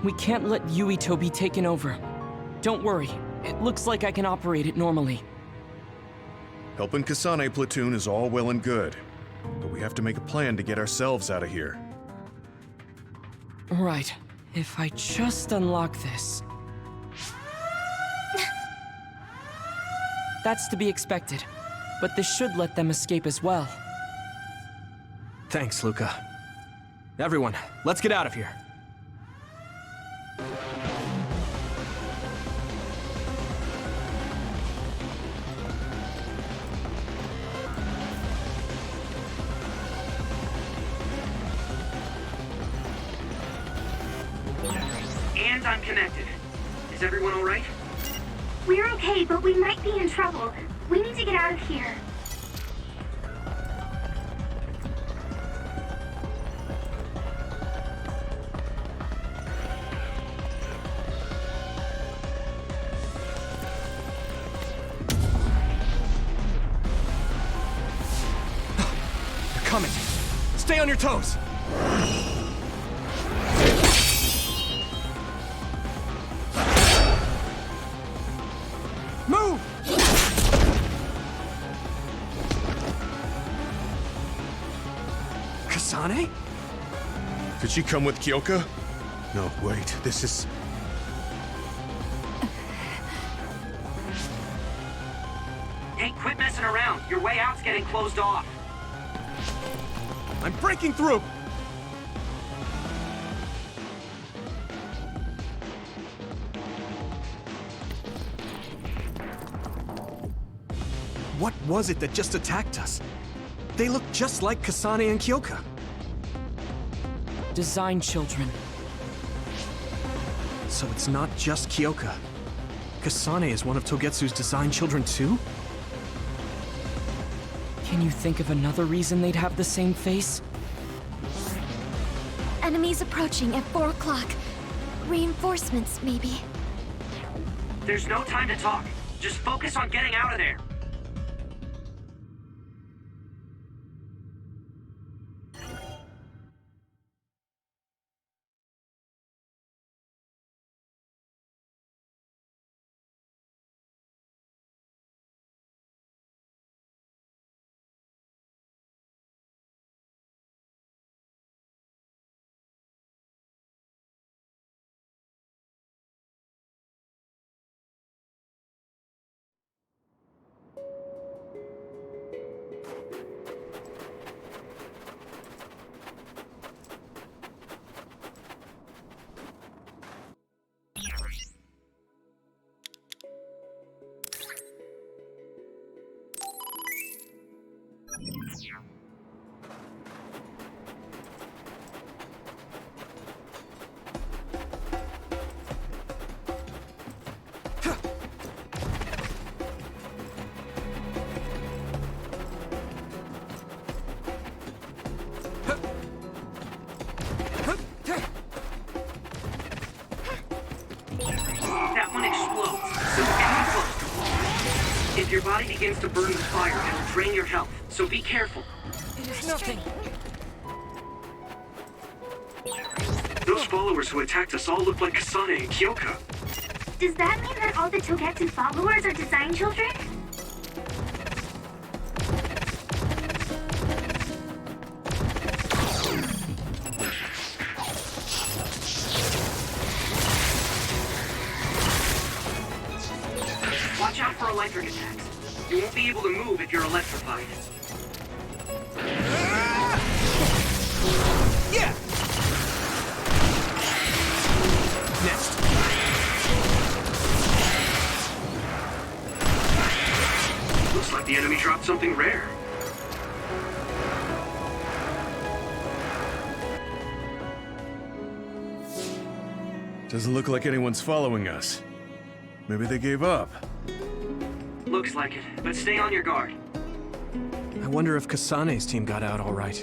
We can't let Yuito be taken over. Don't worry. It looks like I can operate it normally. Helping Kasane platoon is all well and good, but we have to make a plan to get ourselves out of here. Right. If I just unlock this... That's to be expected. But this should let them escape as well. Thanks, Luca. Everyone, let's get out of here. mind, I'm connected. Is everyone alright? We're okay, but we might be in trouble. We need to get out of here. They're coming. Stay on your toes. Move! Kasane? Did she come with Kyoka? No, wait, this is... Hey, quit messing around. Your way out's getting closed off. I'm breaking through! What was it that just attacked us? They look just like Kasane and Kyoka. Design children. So it's not just Kyoka. Kasane is one of Togetsu's design children too? Can you think of another reason they'd have the same face? Enemies approaching at 4 o'clock. Reinforcements, maybe. There's no time to talk. Just focus on getting out of there. That one explodes, so aim close. If your body begins to burn with fire, it'll drain your health, so be careful. It is nothing. Those followers who attacked us all look like Kasane and Kyoka. Does that mean that all the Togetsu followers are design children? Watch out for electric attacks. You won't be able to move if you're electrified. Yeah! Next. Looks like the enemy dropped something rare. Doesn't look like anyone's following us. Maybe they gave up. Looks like it, but stay on your guard. I wonder if Kasane's team got out all right.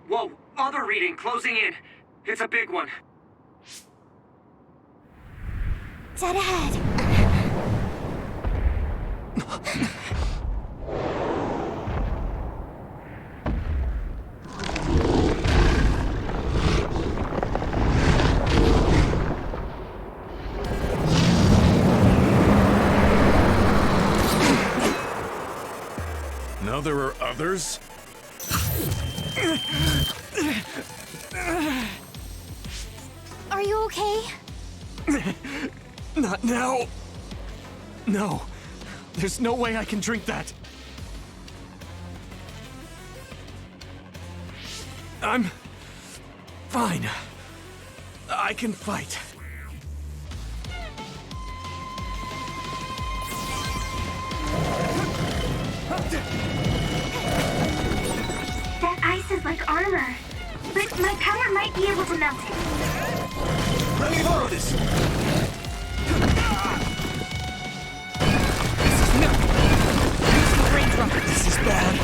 Whoa, other reading closing in. It's a big one. Dead ahead. Now there are others? Are you okay? Not now. No. There's no way I can drink that. I'm fine. I can fight. That ice is like armor. But my power might be able to melt it. Let me borrow this. this! This is nothing! Use the raindrop! This is bad!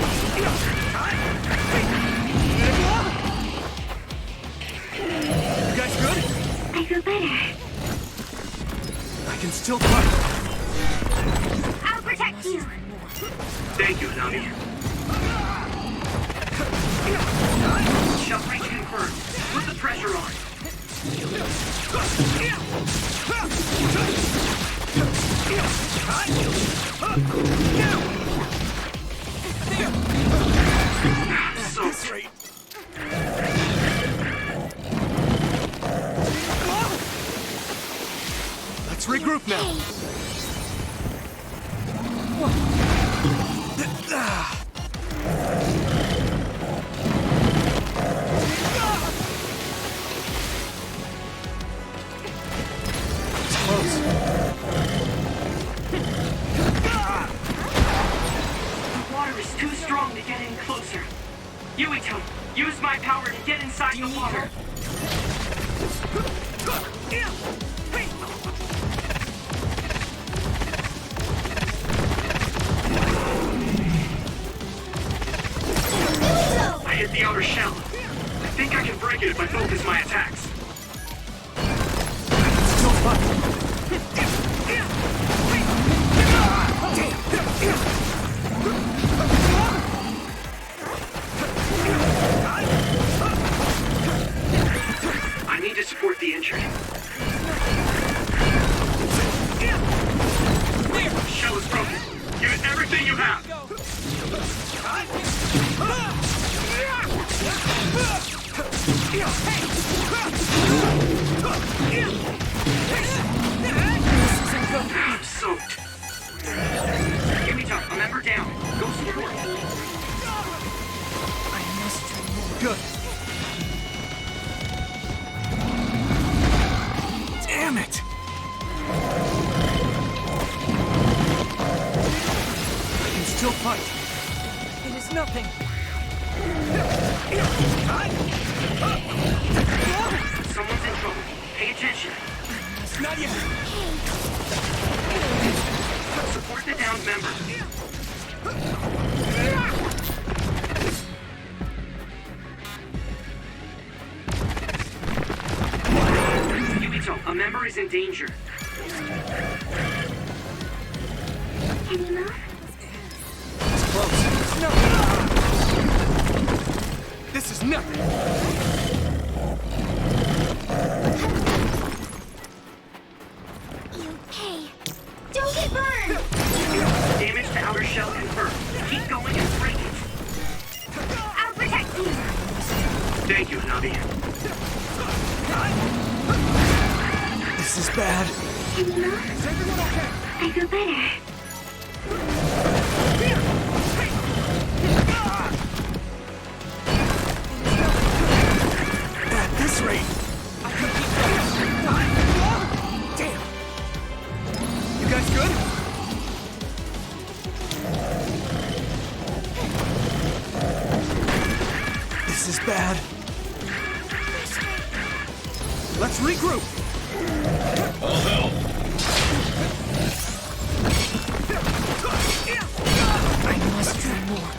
You guys good? I feel better. I can still fight! I'll protect you. Thank you, Hanabi. Shell breach confirmed. Put the pressure on. So Great! Let's regroup now! the water is too strong to get in closer. Yuito, use my power to get inside the water. I hit the outer shell. I think I can break it if I focus my attacks. Still fight! I need to support the injured. Shell is broken. Use everything you have. I'm soaked. Yuito, a member down. Go support. Good. Damn it! I can still fight. It is nothing. Someone's in trouble. Pay attention. Not yet. Support the downed member. Yuito, a member is in danger. Can you move? It's close. No. This is nothing. Hey, don't get burned! Damage to outer shell confirmed. Keep going and break it. I'll protect you. Thank you, Hanabi. This is bad. Can you move? Is everyone okay? I feel better. At this rate, I could keep going. Damn. You guys good? This is bad. Let's regroup. I'll help. I must do more.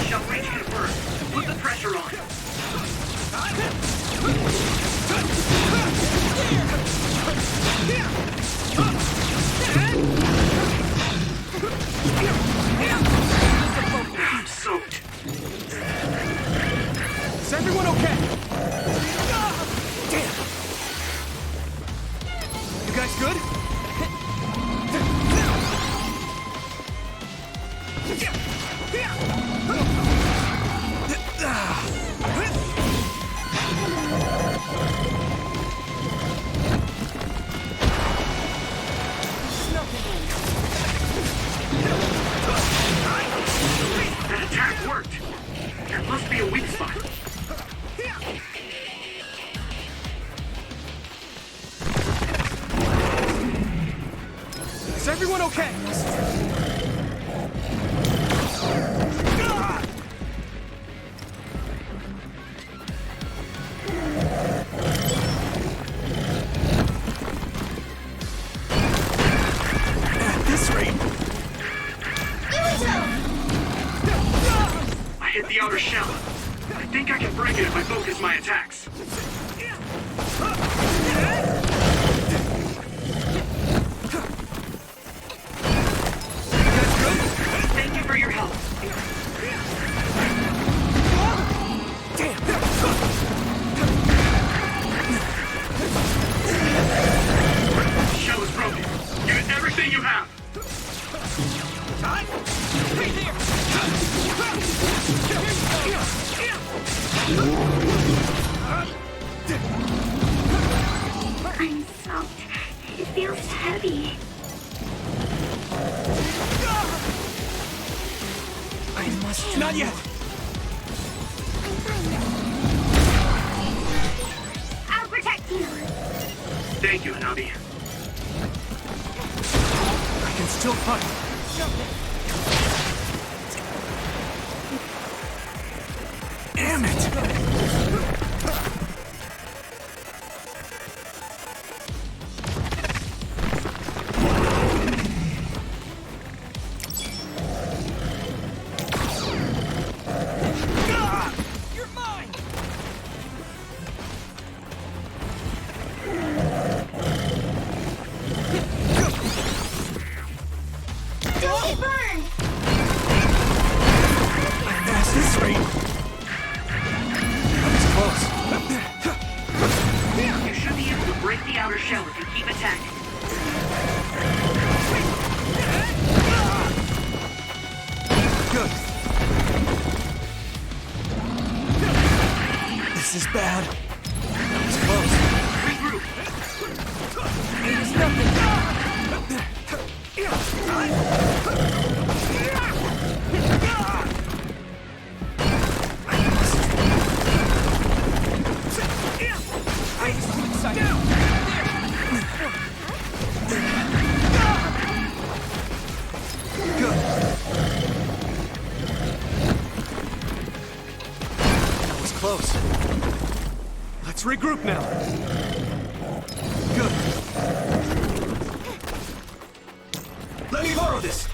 Shell breach confirmed. Put the pressure on. I'm soaked. Is everyone okay? Damn. hit the outer shell. I think I can break it if I focus my attacks. Thank you for your help. The shell is broken. Give it everything you have. I'm soaked. It feels heavy. I must. Not yet! I'll protect you. Thank you, Hanabi. I can still fight. Damn it! You're mine! Don't get burned. That's this rate. That was close. You should be able to break the outer shell if you keep attacking. Good. This is bad. That was close. Regroup. It was nothing. I was too excited. Good. That was close. Let's regroup now. Good. Let me borrow this.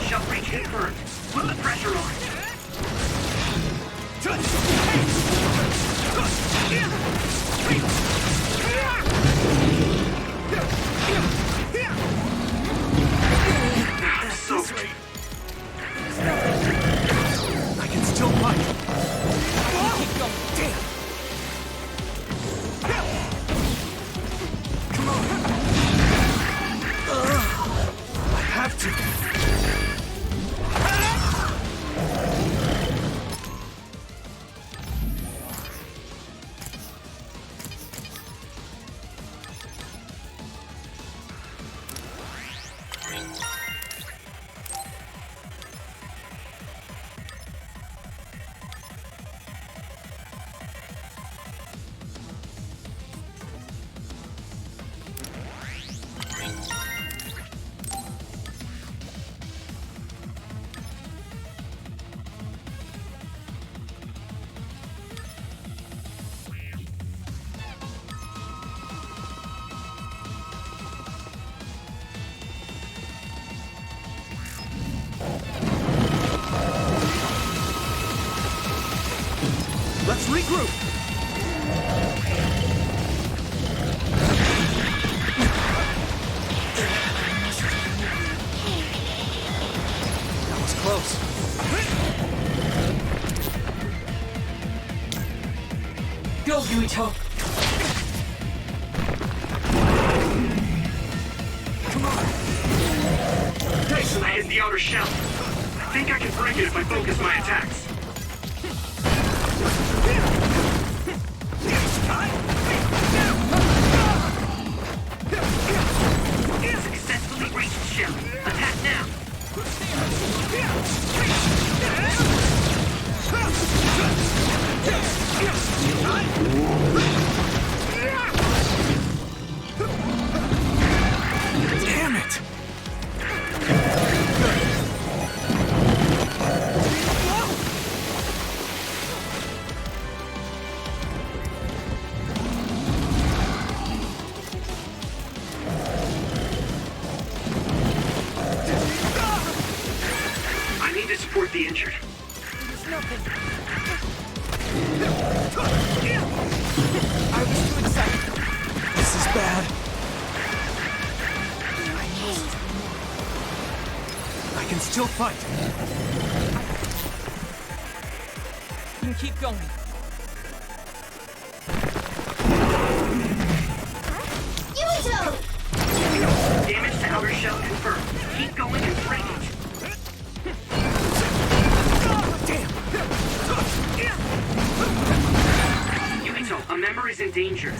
Shell breach confirmed. Put the pressure on. So great. I can still fight. Keep going. Damn. Come on. I have to. Let's regroup. That was close. Go, Yuito. Come on. Thanks, I hit the outer shell. I think I can break it if I focus my attacks. Successfully reached shell. Attack now. Damn it! support the injured. There's nothing. I was too excited. This is bad. I can still fight. You can keep going. Yuito! Damage to outer shell confirmed. Keep going and break it. Yuito, a member is in danger.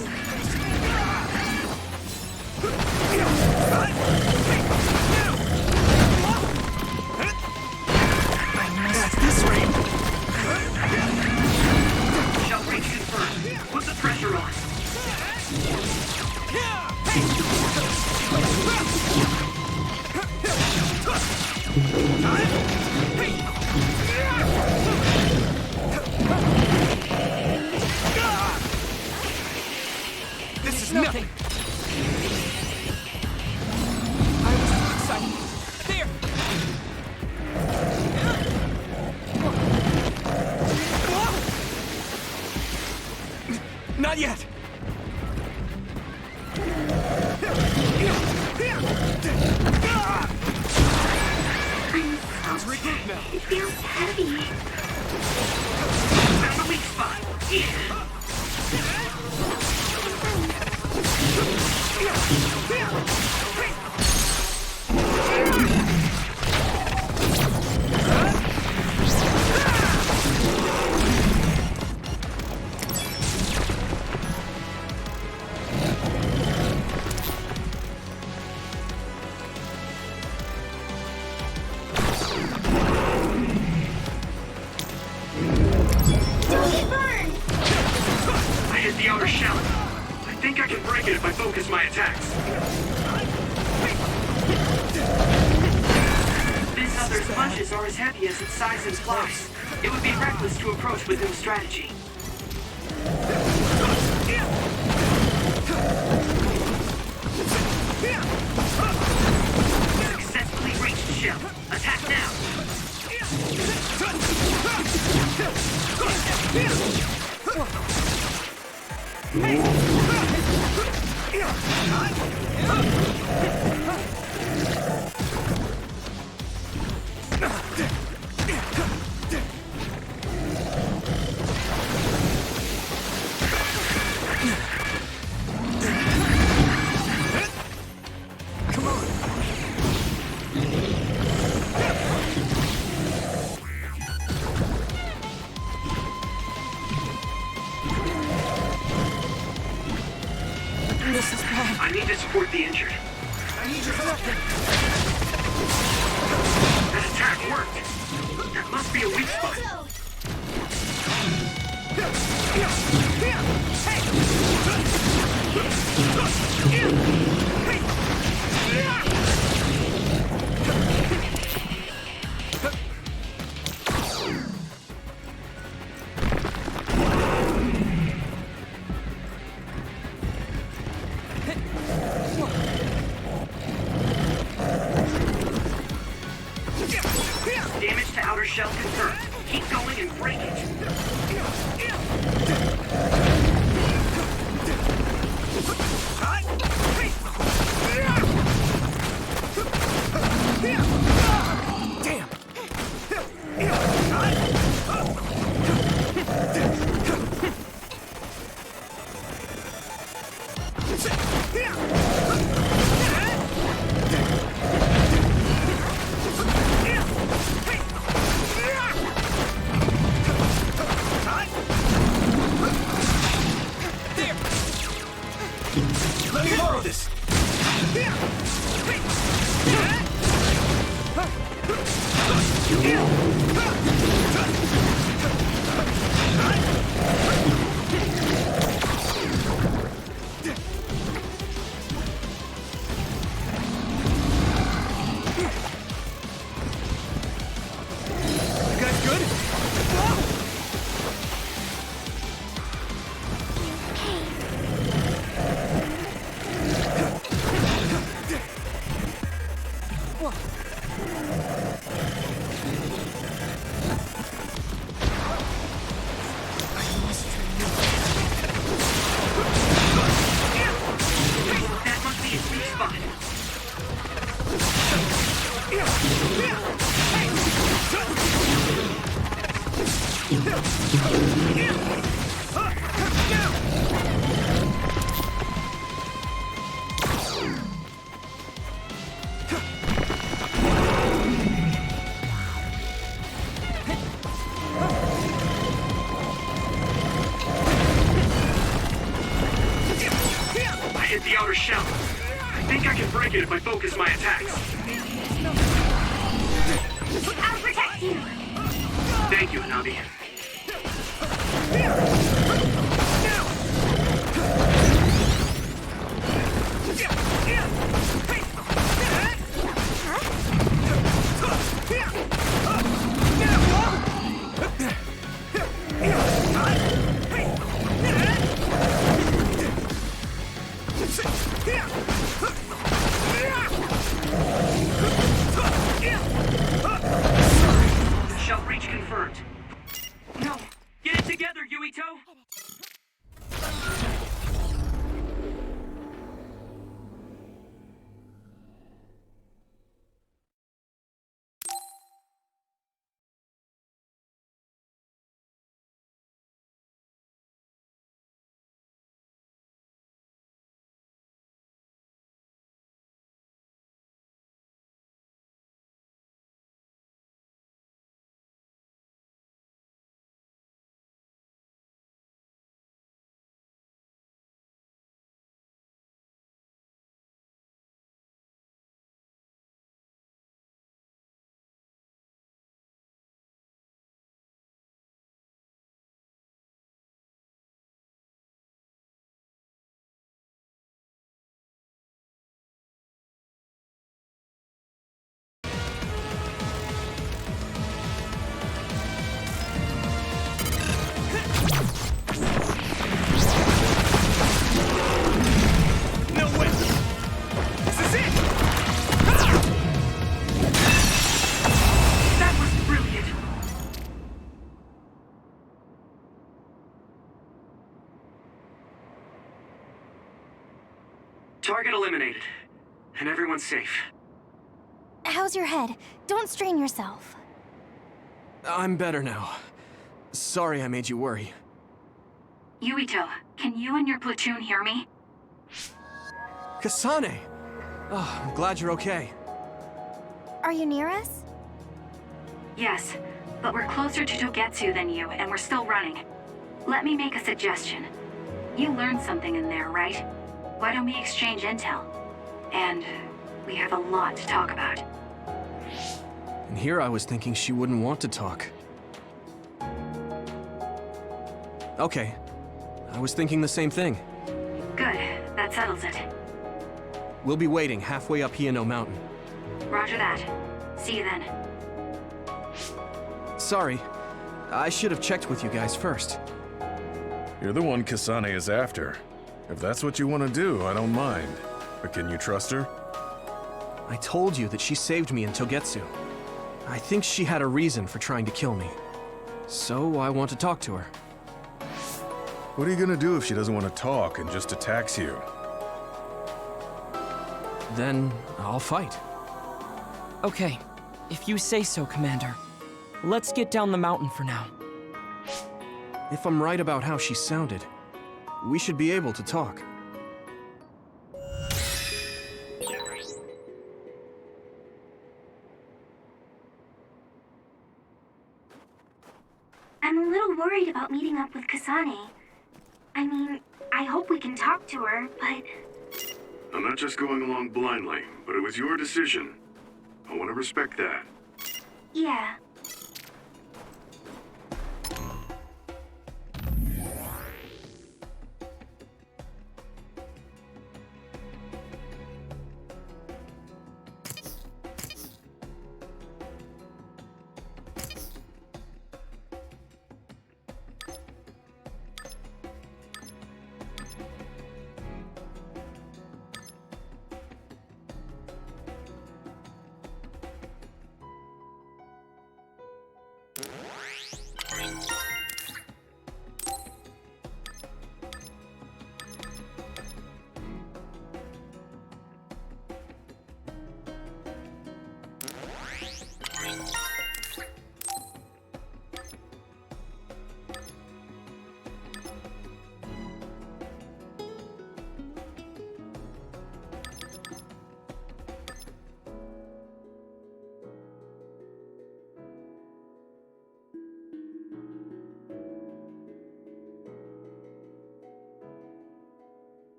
That's this range. Shell breach confirmed. Put the pressure on. This is Nothing. I was too excited. There! Not yet. Let's regroup now. It feels heavy. Found the weak spot. Yeah. I hit the outer shell. I think I can break it if I focus my attacks. This other sponges are as heavy as its size implies. It would be reckless to approach with no strategy. Successfully reached shell. Attack now. This is bad. I need to support the injured. I need your help. That attack worked. That must be a weak spot. Damage to outer shell confirmed. Keep going and break it. Let me borrow this. You guys good? I hit the outer shell. I think I can break it if I focus my attacks. I'll protect you! Thank you, Hanabi. Shell breach confirmed. No! Get it together, Yuito! Target eliminated. And everyone's safe. How's your head? Don't strain yourself. I'm better now. Sorry I made you worry. Yuito, can you and your platoon hear me? Kasane! Oh, I'm glad you're okay. Are you near us? Yes, but we're closer to Togetsu than you, and we're still running. Let me make a suggestion. You learned something in there, right? Why don't we exchange intel? And we have a lot to talk about. And here I was thinking she wouldn't want to talk. Okay. I was thinking the same thing. Good, that settles it. We'll be waiting halfway up Hiyano Mountain. Roger that. See you then. Sorry. I should have checked with you guys first. You're the one Kasane is after. If that's what you want to do, I don't mind. But can you trust her? I told you that she saved me in Togetsu. I think she had a reason for trying to kill me. So I want to talk to her. What are you gonna do if she doesn't want to talk and just attacks you? Then I'll fight. Okay, if you say so, Commander. Let's get down the mountain for now. If I'm right about how she sounded, we should be able to talk. I'm a little worried about meeting up with Kasane. I mean, I hope we can talk to her, but... I'm not just going along blindly, but it was your decision. I want to respect that. Yeah.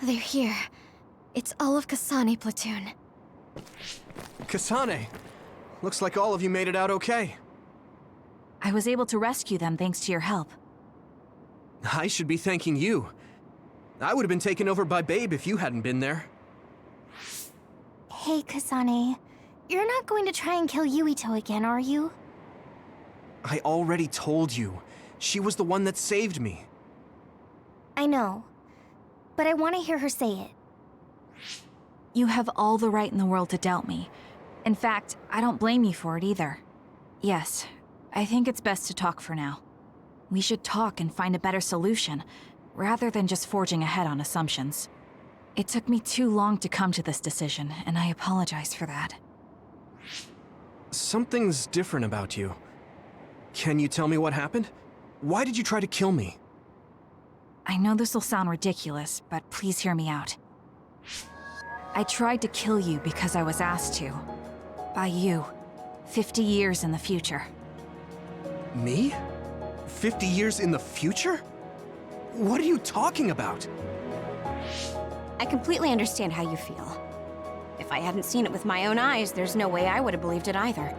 They're here. It's all of Kasane platoon. Kasane! Looks like all of you made it out okay. I was able to rescue them thanks to your help. I should be thanking you. I would have been taken over by Babe if you hadn't been there. Hey, Kasane. You're not going to try and kill Yuito again, are you? I already told you. She was the one that saved me. I know. But I want to hear her say it. You have all the right in the world to doubt me. In fact, I don't blame you for it either. Yes, I think it's best to talk for now. We should talk and find a better solution, rather than just forging ahead on assumptions. It took me too long to come to this decision, and I apologize for that. Something's different about you. Can you tell me what happened? Why did you try to kill me? I know this will sound ridiculous, but please hear me out. I tried to kill you because I was asked to. By you. 50 years in the future. Me? 50 years in the future? What are you talking about? I completely understand how you feel. If I hadn't seen it with my own eyes, there's no way I would have believed it either.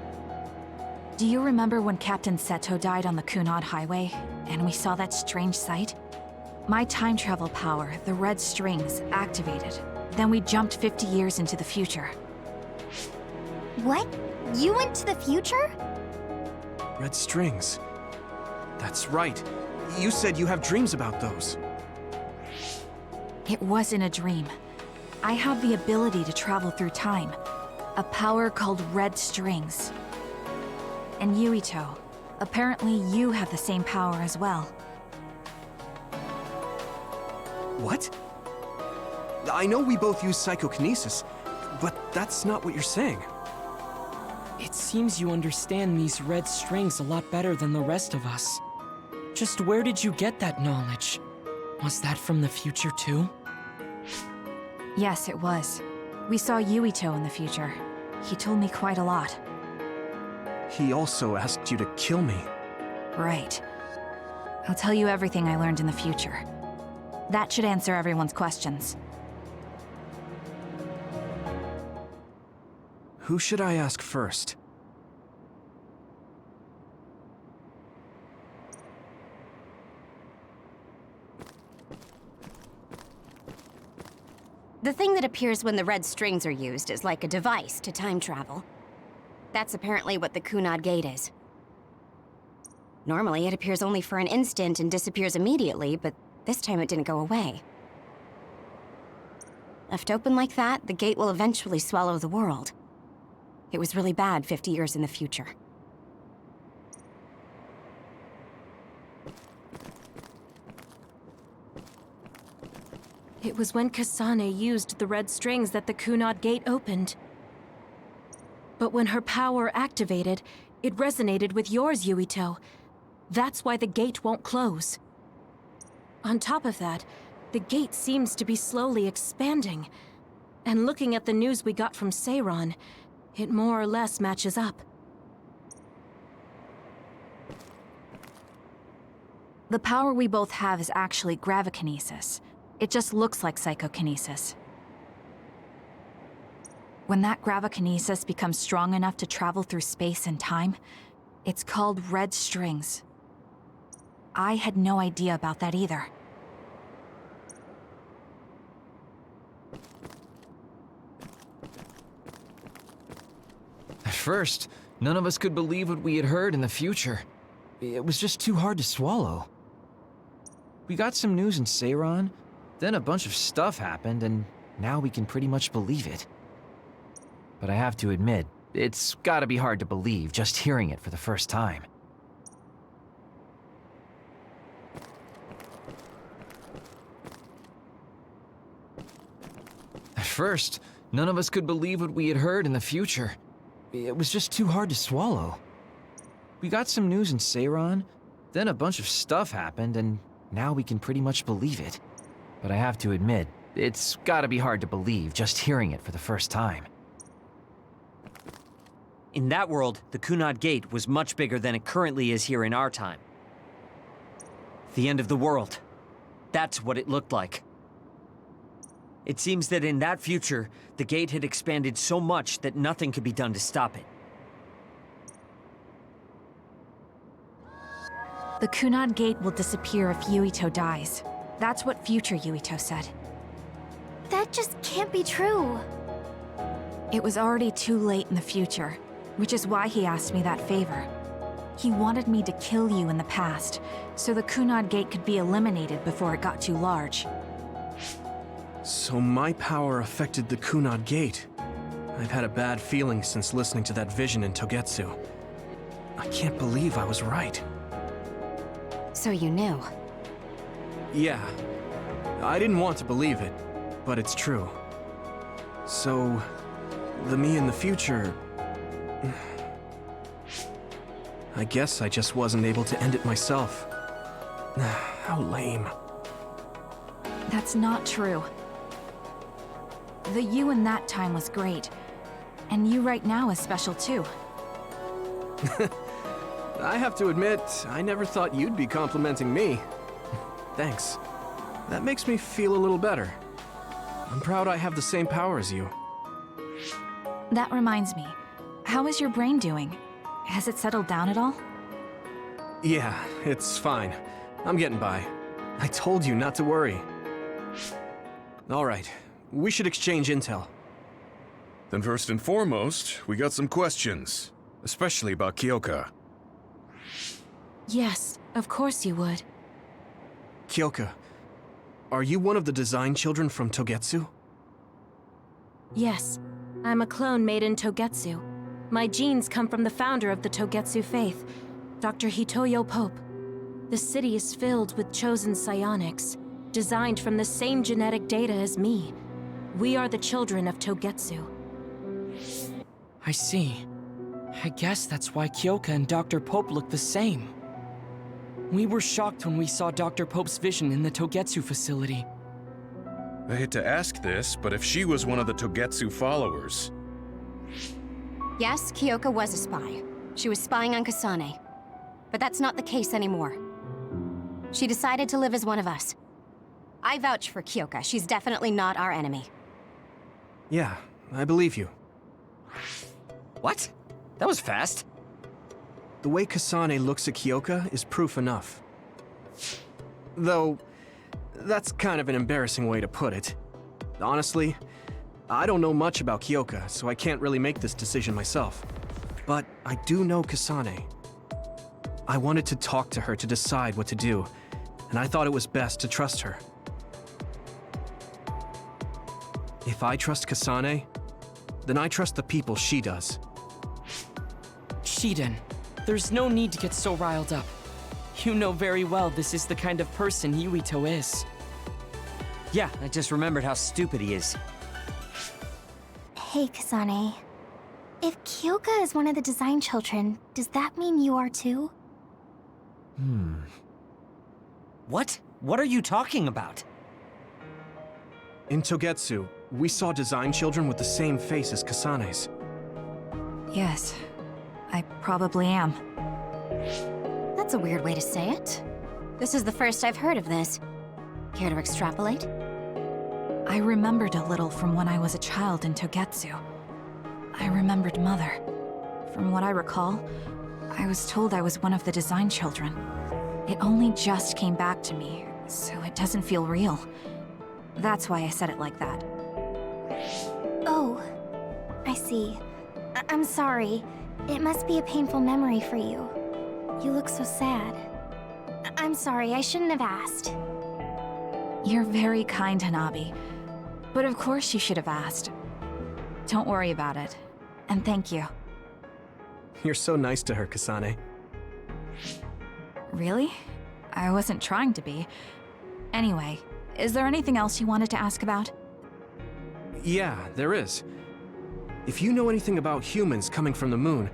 Do you remember when Captain Seto died on the Kunad Highway, and we saw that strange sight? My time travel power, the red strings, activated. Then we jumped 50 years into the future. What? You went to the future? Red strings. That's right. You said you have dreams about those. It wasn't a dream. I have the ability to travel through time. A power called red strings. And Yuito, apparently you have the same power as well. What? I know we both use psychokinesis, but that's not what you're saying. It seems you understand these red strings a lot better than the rest of us. Just where did you get that knowledge? Was that from the future too? Yes, it was. We saw Yuito in the future. He told me quite a lot. He also asked you to kill me. Right. I'll tell you everything I learned in the future. That should answer everyone's questions. Who should I ask first? The thing that appears when the red strings are used is like a device to time travel. That's apparently what the Kunad Gate is. Normally, it appears only for an instant and disappears immediately, but this time it didn't go away. Left open like that, the gate will eventually swallow the world. It was really bad 50 years in the future. It was when Kasane used the red strings that the Kunad Gate opened. But when her power activated, it resonated with yours, Yuito. That's why the gate won't close. On top of that, the gate seems to be slowly expanding. And looking at the news we got from Seiron, it more or less matches up. The power we both have is actually gravikinesis. It just looks like psychokinesis. When that gravikinesis becomes strong enough to travel through space and time, it's called red strings. I had no idea about that either. At first, none of us could believe what we had heard in the future. It was just too hard to swallow. We got some news in Seiron, then a bunch of stuff happened, and now we can pretty much believe it. But I have to admit, it's gotta be hard to believe just hearing it for the first time. At first, none of us could believe what we had heard in the future. It was just too hard to swallow. We got some news in Seiron, then a bunch of stuff happened, and now we can pretty much believe it. But I have to admit, it's gotta be hard to believe just hearing it for the first time. In that world, the Kunad Gate was much bigger than it currently is here in our time. The end of the world. That's what it looked like. It seems that in that future, the gate had expanded so much that nothing could be done to stop it. The Kunad Gate will disappear if Yuito dies. That's what future Yuito said. That just can't be true. It was already too late in the future, which is why he asked me that favor. He wanted me to kill you in the past, so the Kunad Gate could be eliminated before it got too large. So my power affected the Kunad Gate. I've had a bad feeling since listening to that vision in Togetsu. I can't believe I was right. So you knew? Yeah. I didn't want to believe it, but it's true. So, the me in the future... I guess I just wasn't able to end it myself. How lame. That's not true. The you in that time was great, and you right now is special too. I have to admit, I never thought you'd be complimenting me. Thanks. That makes me feel a little better. I'm proud I have the same power as you. That reminds me, how is your brain doing? Has it settled down at all? Yeah, it's fine. I'm getting by. I told you not to worry. All right, we should exchange intel. Then first and foremost, we got some questions. Especially about Kyoka. Yes, of course you would. Kyoka, are you one of the design children from Togetsu? Yes, I'm a clone made in Togetsu. My genes come from the founder of the Togetsu faith, Dr. Hitoyo Pope. The city is filled with chosen psionics, designed from the same genetic data as me. We are the children of Togetsu. I see. I guess that's why Kyoka and Dr. Pope look the same. We were shocked when we saw Dr. Pope's vision in the Togetsu facility. I hate to ask this, but if she was one of the Togetsu followers... Yes, Kyoka was a spy. She was spying on Kasane. But that's not the case anymore. She decided to live as one of us. I vouch for Kyoka. She's definitely not our enemy. Yeah, I believe you. What? That was fast. The way Kasane looks at Kyoka is proof enough. Though, that's kind of an embarrassing way to put it. Honestly, I don't know much about Kyoka, so I can't really make this decision myself. But I do know Kasane. I wanted to talk to her to decide what to do, and I thought it was best to trust her. If I trust Kasane, then I trust the people she does. Shiden, there's no need to get so riled up. You know very well this is the kind of person Yuito is. Yeah, I just remembered how stupid he is. Hey, Kasane. If Kyoka is one of the design children, does that mean you are too? What? What are you talking about? In Togetsu, we saw design children with the same face as Kasane's. Yes, I probably am. That's a weird way to say it. This is the first I've heard of this. Care to extrapolate? I remembered a little from when I was a child in Togetsu. I remembered Mother. From what I recall, I was told I was one of the design children. It only just came back to me, so it doesn't feel real. That's why I said it like that. Oh, I see. I'm sorry. It must be a painful memory for you. You look so sad. I'm sorry, I shouldn't have asked. You're very kind, Hanabi. But of course you should have asked. Don't worry about it. And thank you. You're so nice to her, Kasane. Really? I wasn't trying to be. Anyway, is there anything else you wanted to ask about? Yeah, there is. If you know anything about humans coming from the moon,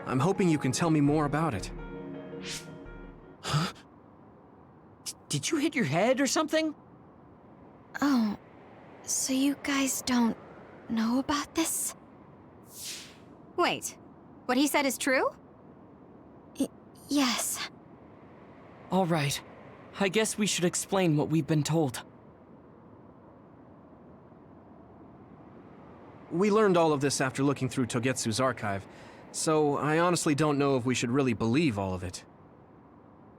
I'm hoping you can tell me more about it. Huh? Did you hit your head or something? Oh, so you guys don't know about this? Wait, what he said is true? Yes. All right. I guess we should explain what we've been told. We learned all of this after looking through Togetsu's archive, so I honestly don't know if we should really believe all of it.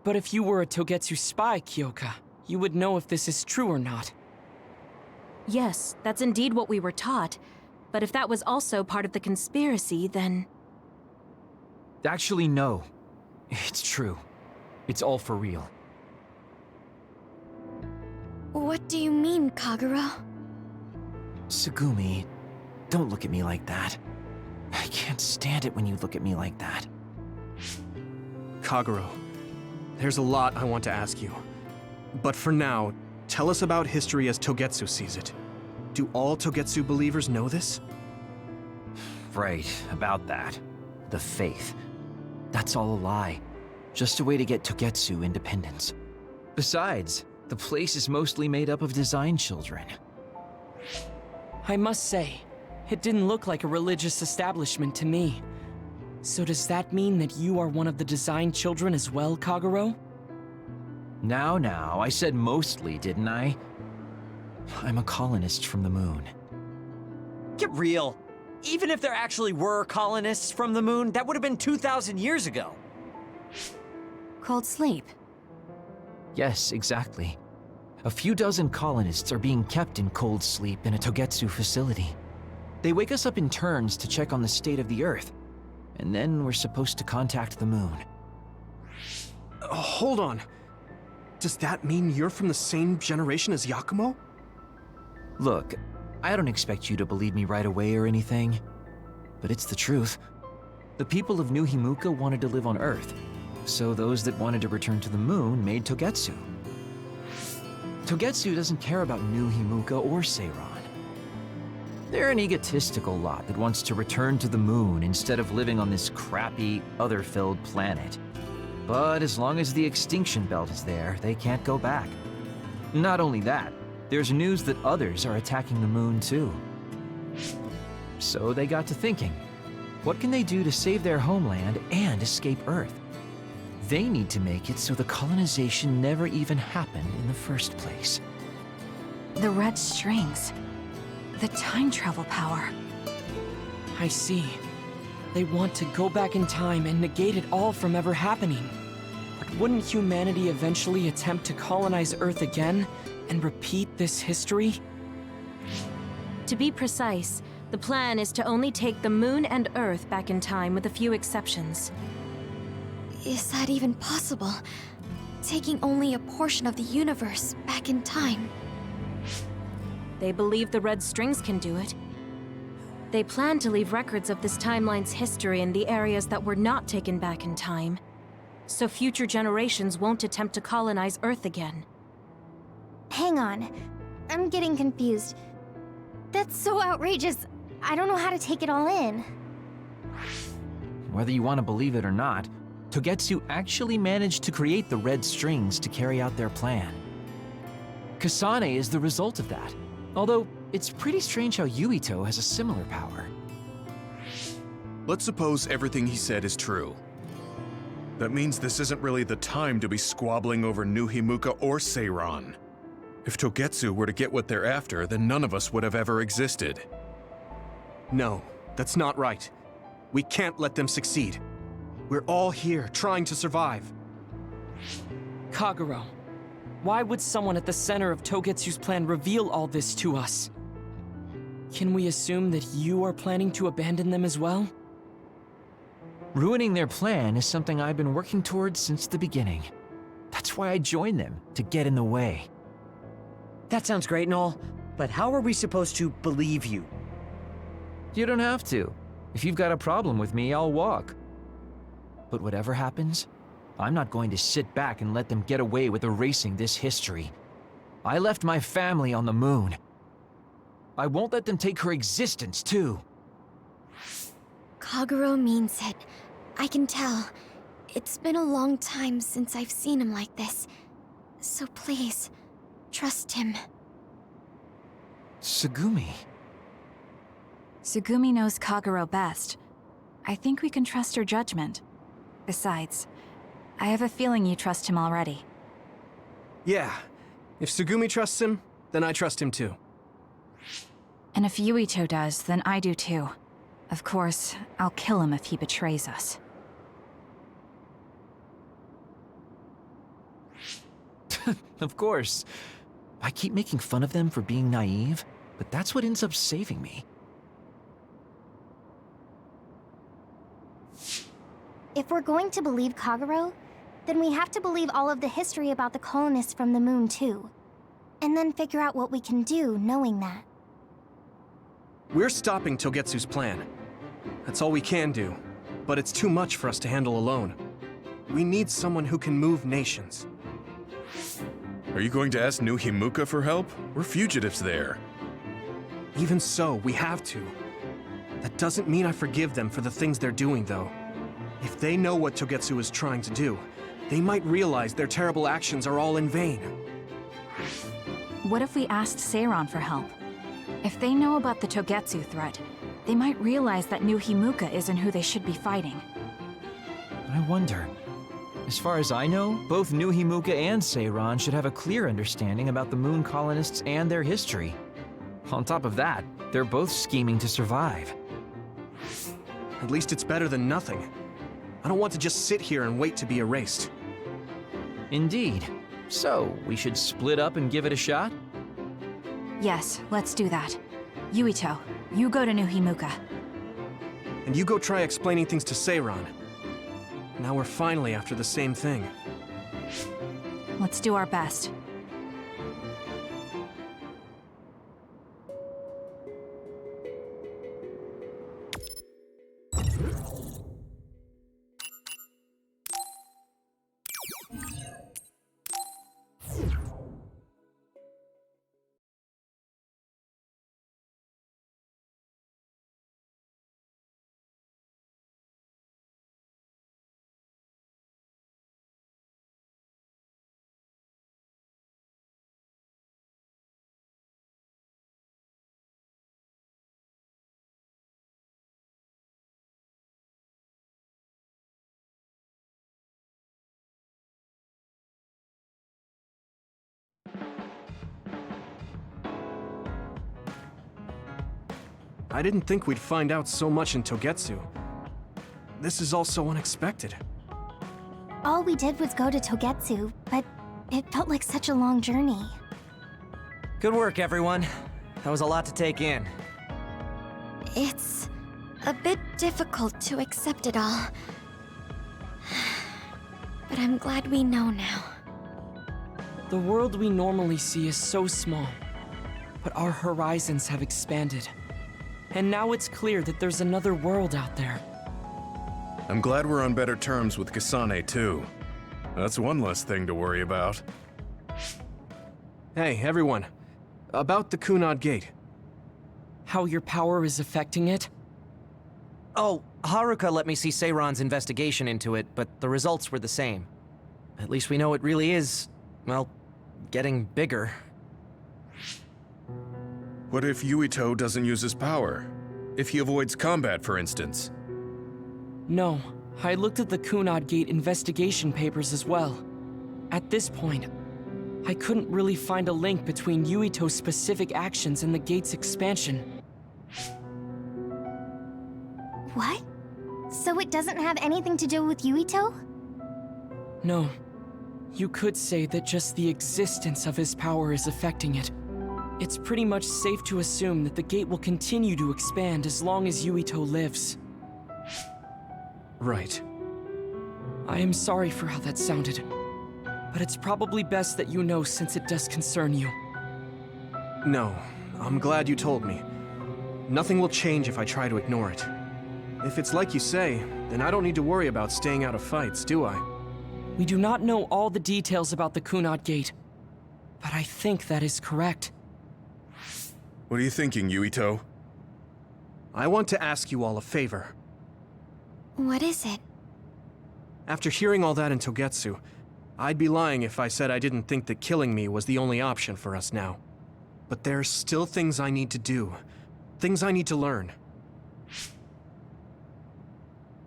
But if you were a Togetsu spy, Kyoka, you would know if this is true or not. Yes, that's indeed what we were taught. But if that was also part of the conspiracy, then... Actually, no. It's true. It's all for real. What do you mean, Kagero? Tsugumi, don't look at me like that. I can't stand it when you look at me like that. Kagero, there's a lot I want to ask you. But for now, tell us about history as Togetsu sees it. Do all Togetsu believers know this? Right, about that. The faith. That's all a lie. Just a way to get Togetsu independence. Besides, the place is mostly made up of design children. I must say, it didn't look like a religious establishment to me. So does that mean that you are one of the design children as well, Kagero? Now, I said mostly, didn't I? I'm a colonist from the moon. Get real. Even if there actually were colonists from the moon, that would have been 2,000 years ago. Cold sleep. Yes, exactly. A few dozen colonists are being kept in cold sleep in a Togetsu facility. They wake us up in turns to check on the state of the Earth, and then we're supposed to contact the moon. Hold on. Does that mean you're from the same generation as Yakumo? Look, I don't expect you to believe me right away or anything, but it's the truth. The people of New Himuka wanted to live on Earth, so those that wanted to return to the moon made Togetsu. Togetsu doesn't care about New Himuka or Seiran. They're an egotistical lot that wants to return to the moon instead of living on this crappy, other-filled planet. But as long as the extinction belt is there, they can't go back. Not only that, there's news that others are attacking the moon too. So they got to thinking, what can they do to save their homeland and escape Earth? They need to make it so the colonization never even happened in the first place. The red strings. The time travel power. I see. They want to go back in time and negate it all from ever happening. But wouldn't humanity eventually attempt to colonize Earth again and repeat this history? To be precise, the plan is to only take the moon and Earth back in time with a few exceptions. Is that even possible? Taking only a portion of the universe back in time? They believe the red strings can do it. They plan to leave records of this timeline's history in the areas that were not taken back in time, so future generations won't attempt to colonize Earth again. Hang on. I'm getting confused. That's so outrageous. I don't know how to take it all in. Whether you want to believe it or not, Togetsu actually managed to create the red strings to carry out their plan. Kasane is the result of that, although it's pretty strange how Yuito has a similar power. Let's suppose everything he said is true. That means this isn't really the time to be squabbling over New Himuka or Seiran. If Togetsu were to get what they're after, then none of us would have ever existed. No, that's not right. We can't let them succeed. We're all here, trying to survive. Kagero, why would someone at the center of Togetsu's plan reveal all this to us? Can we assume that you are planning to abandon them as well? Ruining their plan is something I've been working towards since the beginning. That's why I joined them, to get in the way. That sounds great and all, but how are we supposed to believe you? You don't have to. If you've got a problem with me, I'll walk. But whatever happens, I'm not going to sit back and let them get away with erasing this history. I left my family on the moon. I won't let them take her existence, too. Kagero means it. I can tell. It's been a long time since I've seen him like this. So please, trust him. Tsugumi. Tsugumi knows Kagero best. I think we can trust her judgment. Besides, I have a feeling you trust him already. Yeah. If Tsugumi trusts him, then I trust him too. And if Yuito does, then I do too. Of course, I'll kill him if he betrays us. Of course. I keep making fun of them for being naive, but that's what ends up saving me. If we're going to believe Kagero, then we have to believe all of the history about the colonists from the moon too. And then figure out what we can do knowing that. We're stopping Togetsu's plan. That's all we can do. But it's too much for us to handle alone. We need someone who can move nations. Are you going to ask New Himuka for help? We're fugitives there. Even so, we have to. That doesn't mean I forgive them for the things they're doing, though. If they know what Togetsu is trying to do, they might realize their terrible actions are all in vain. What if we asked Seiran for help? If they know about the Togetsu threat, they might realize that New Himuka isn't who they should be fighting. I wonder. As far as I know, both New Himuka and Seiran should have a clear understanding about the moon colonists and their history. On top of that, they're both scheming to survive. At least it's better than nothing. I don't want to just sit here and wait to be erased. Indeed. So, we should split up and give it a shot? Yes, let's do that. Yuito, you go to New Himuka. And you go try explaining things to Seiran. Now we're finally after the same thing. Let's do our best. I didn't think we'd find out so much in Togetsu. This is all so unexpected. All we did was go to Togetsu, but it felt like such a long journey. Good work, everyone. That was a lot to take in. It's a bit difficult to accept it all. But I'm glad we know now. The world we normally see is so small, but our horizons have expanded. And now it's clear that there's another world out there. I'm glad we're on better terms with Kasane, too. That's one less thing to worry about. Hey, everyone. About the Kunad Gate. How your power is affecting it? Oh, Haruka let me see Seiran's investigation into it, but the results were the same. At least we know it really is, well, getting bigger. What if Yuito doesn't use his power? If he avoids combat, for instance? No, I looked at the Kunad Gate investigation papers as well. At this point, I couldn't really find a link between Yuito's specific actions and the gate's expansion. What? So it doesn't have anything to do with Yuito? No. You could say that just the existence of his power is affecting it. It's pretty much safe to assume that the gate will continue to expand as long as Yuito lives. Right. I am sorry for how that sounded, but it's probably best that you know since it does concern you. No, I'm glad you told me. Nothing will change if I try to ignore it. If it's like you say, then I don't need to worry about staying out of fights, do I? We do not know all the details about the Kunad Gate, but I think that is correct. What are you thinking, Yuito? I want to ask you all a favor. What is it? After hearing all that in Togetsu, I'd be lying if I said I didn't think that killing me was the only option for us now. But there's still things I need to do. Things I need to learn.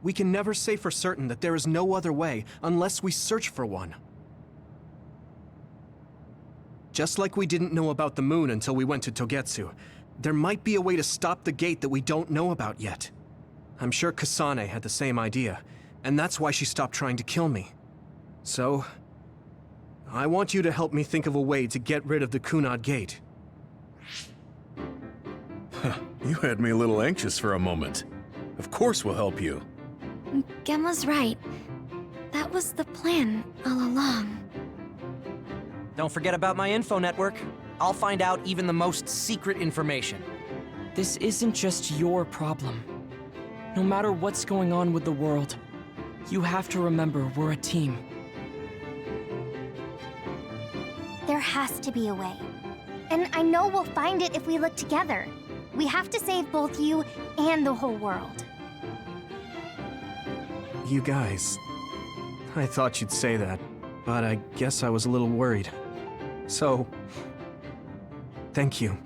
We can never say for certain that there is no other way unless we search for one. Just like we didn't know about the moon until we went to Togetsu, there might be a way to stop the gate that we don't know about yet. I'm sure Kasane had the same idea, and that's why she stopped trying to kill me. So, I want you to help me think of a way to get rid of the Kunad Gate. You had me a little anxious for a moment. Of course we'll help you. Gemma's right. That was the plan all along. Don't forget about my info network. I'll find out even the most secret information. This isn't just your problem. No matter what's going on with the world, you have to remember we're a team. There has to be a way. And I know we'll find it if we look together. We have to save both you and the whole world. You guys... I thought you'd say that, but I guess I was a little worried. So... thank you.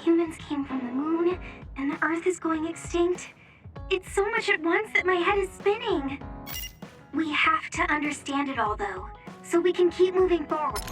Humans came from the moon, and the Earth is going extinct. It's so much at once that my head is spinning. We have to understand it all, though, so we can keep moving forward.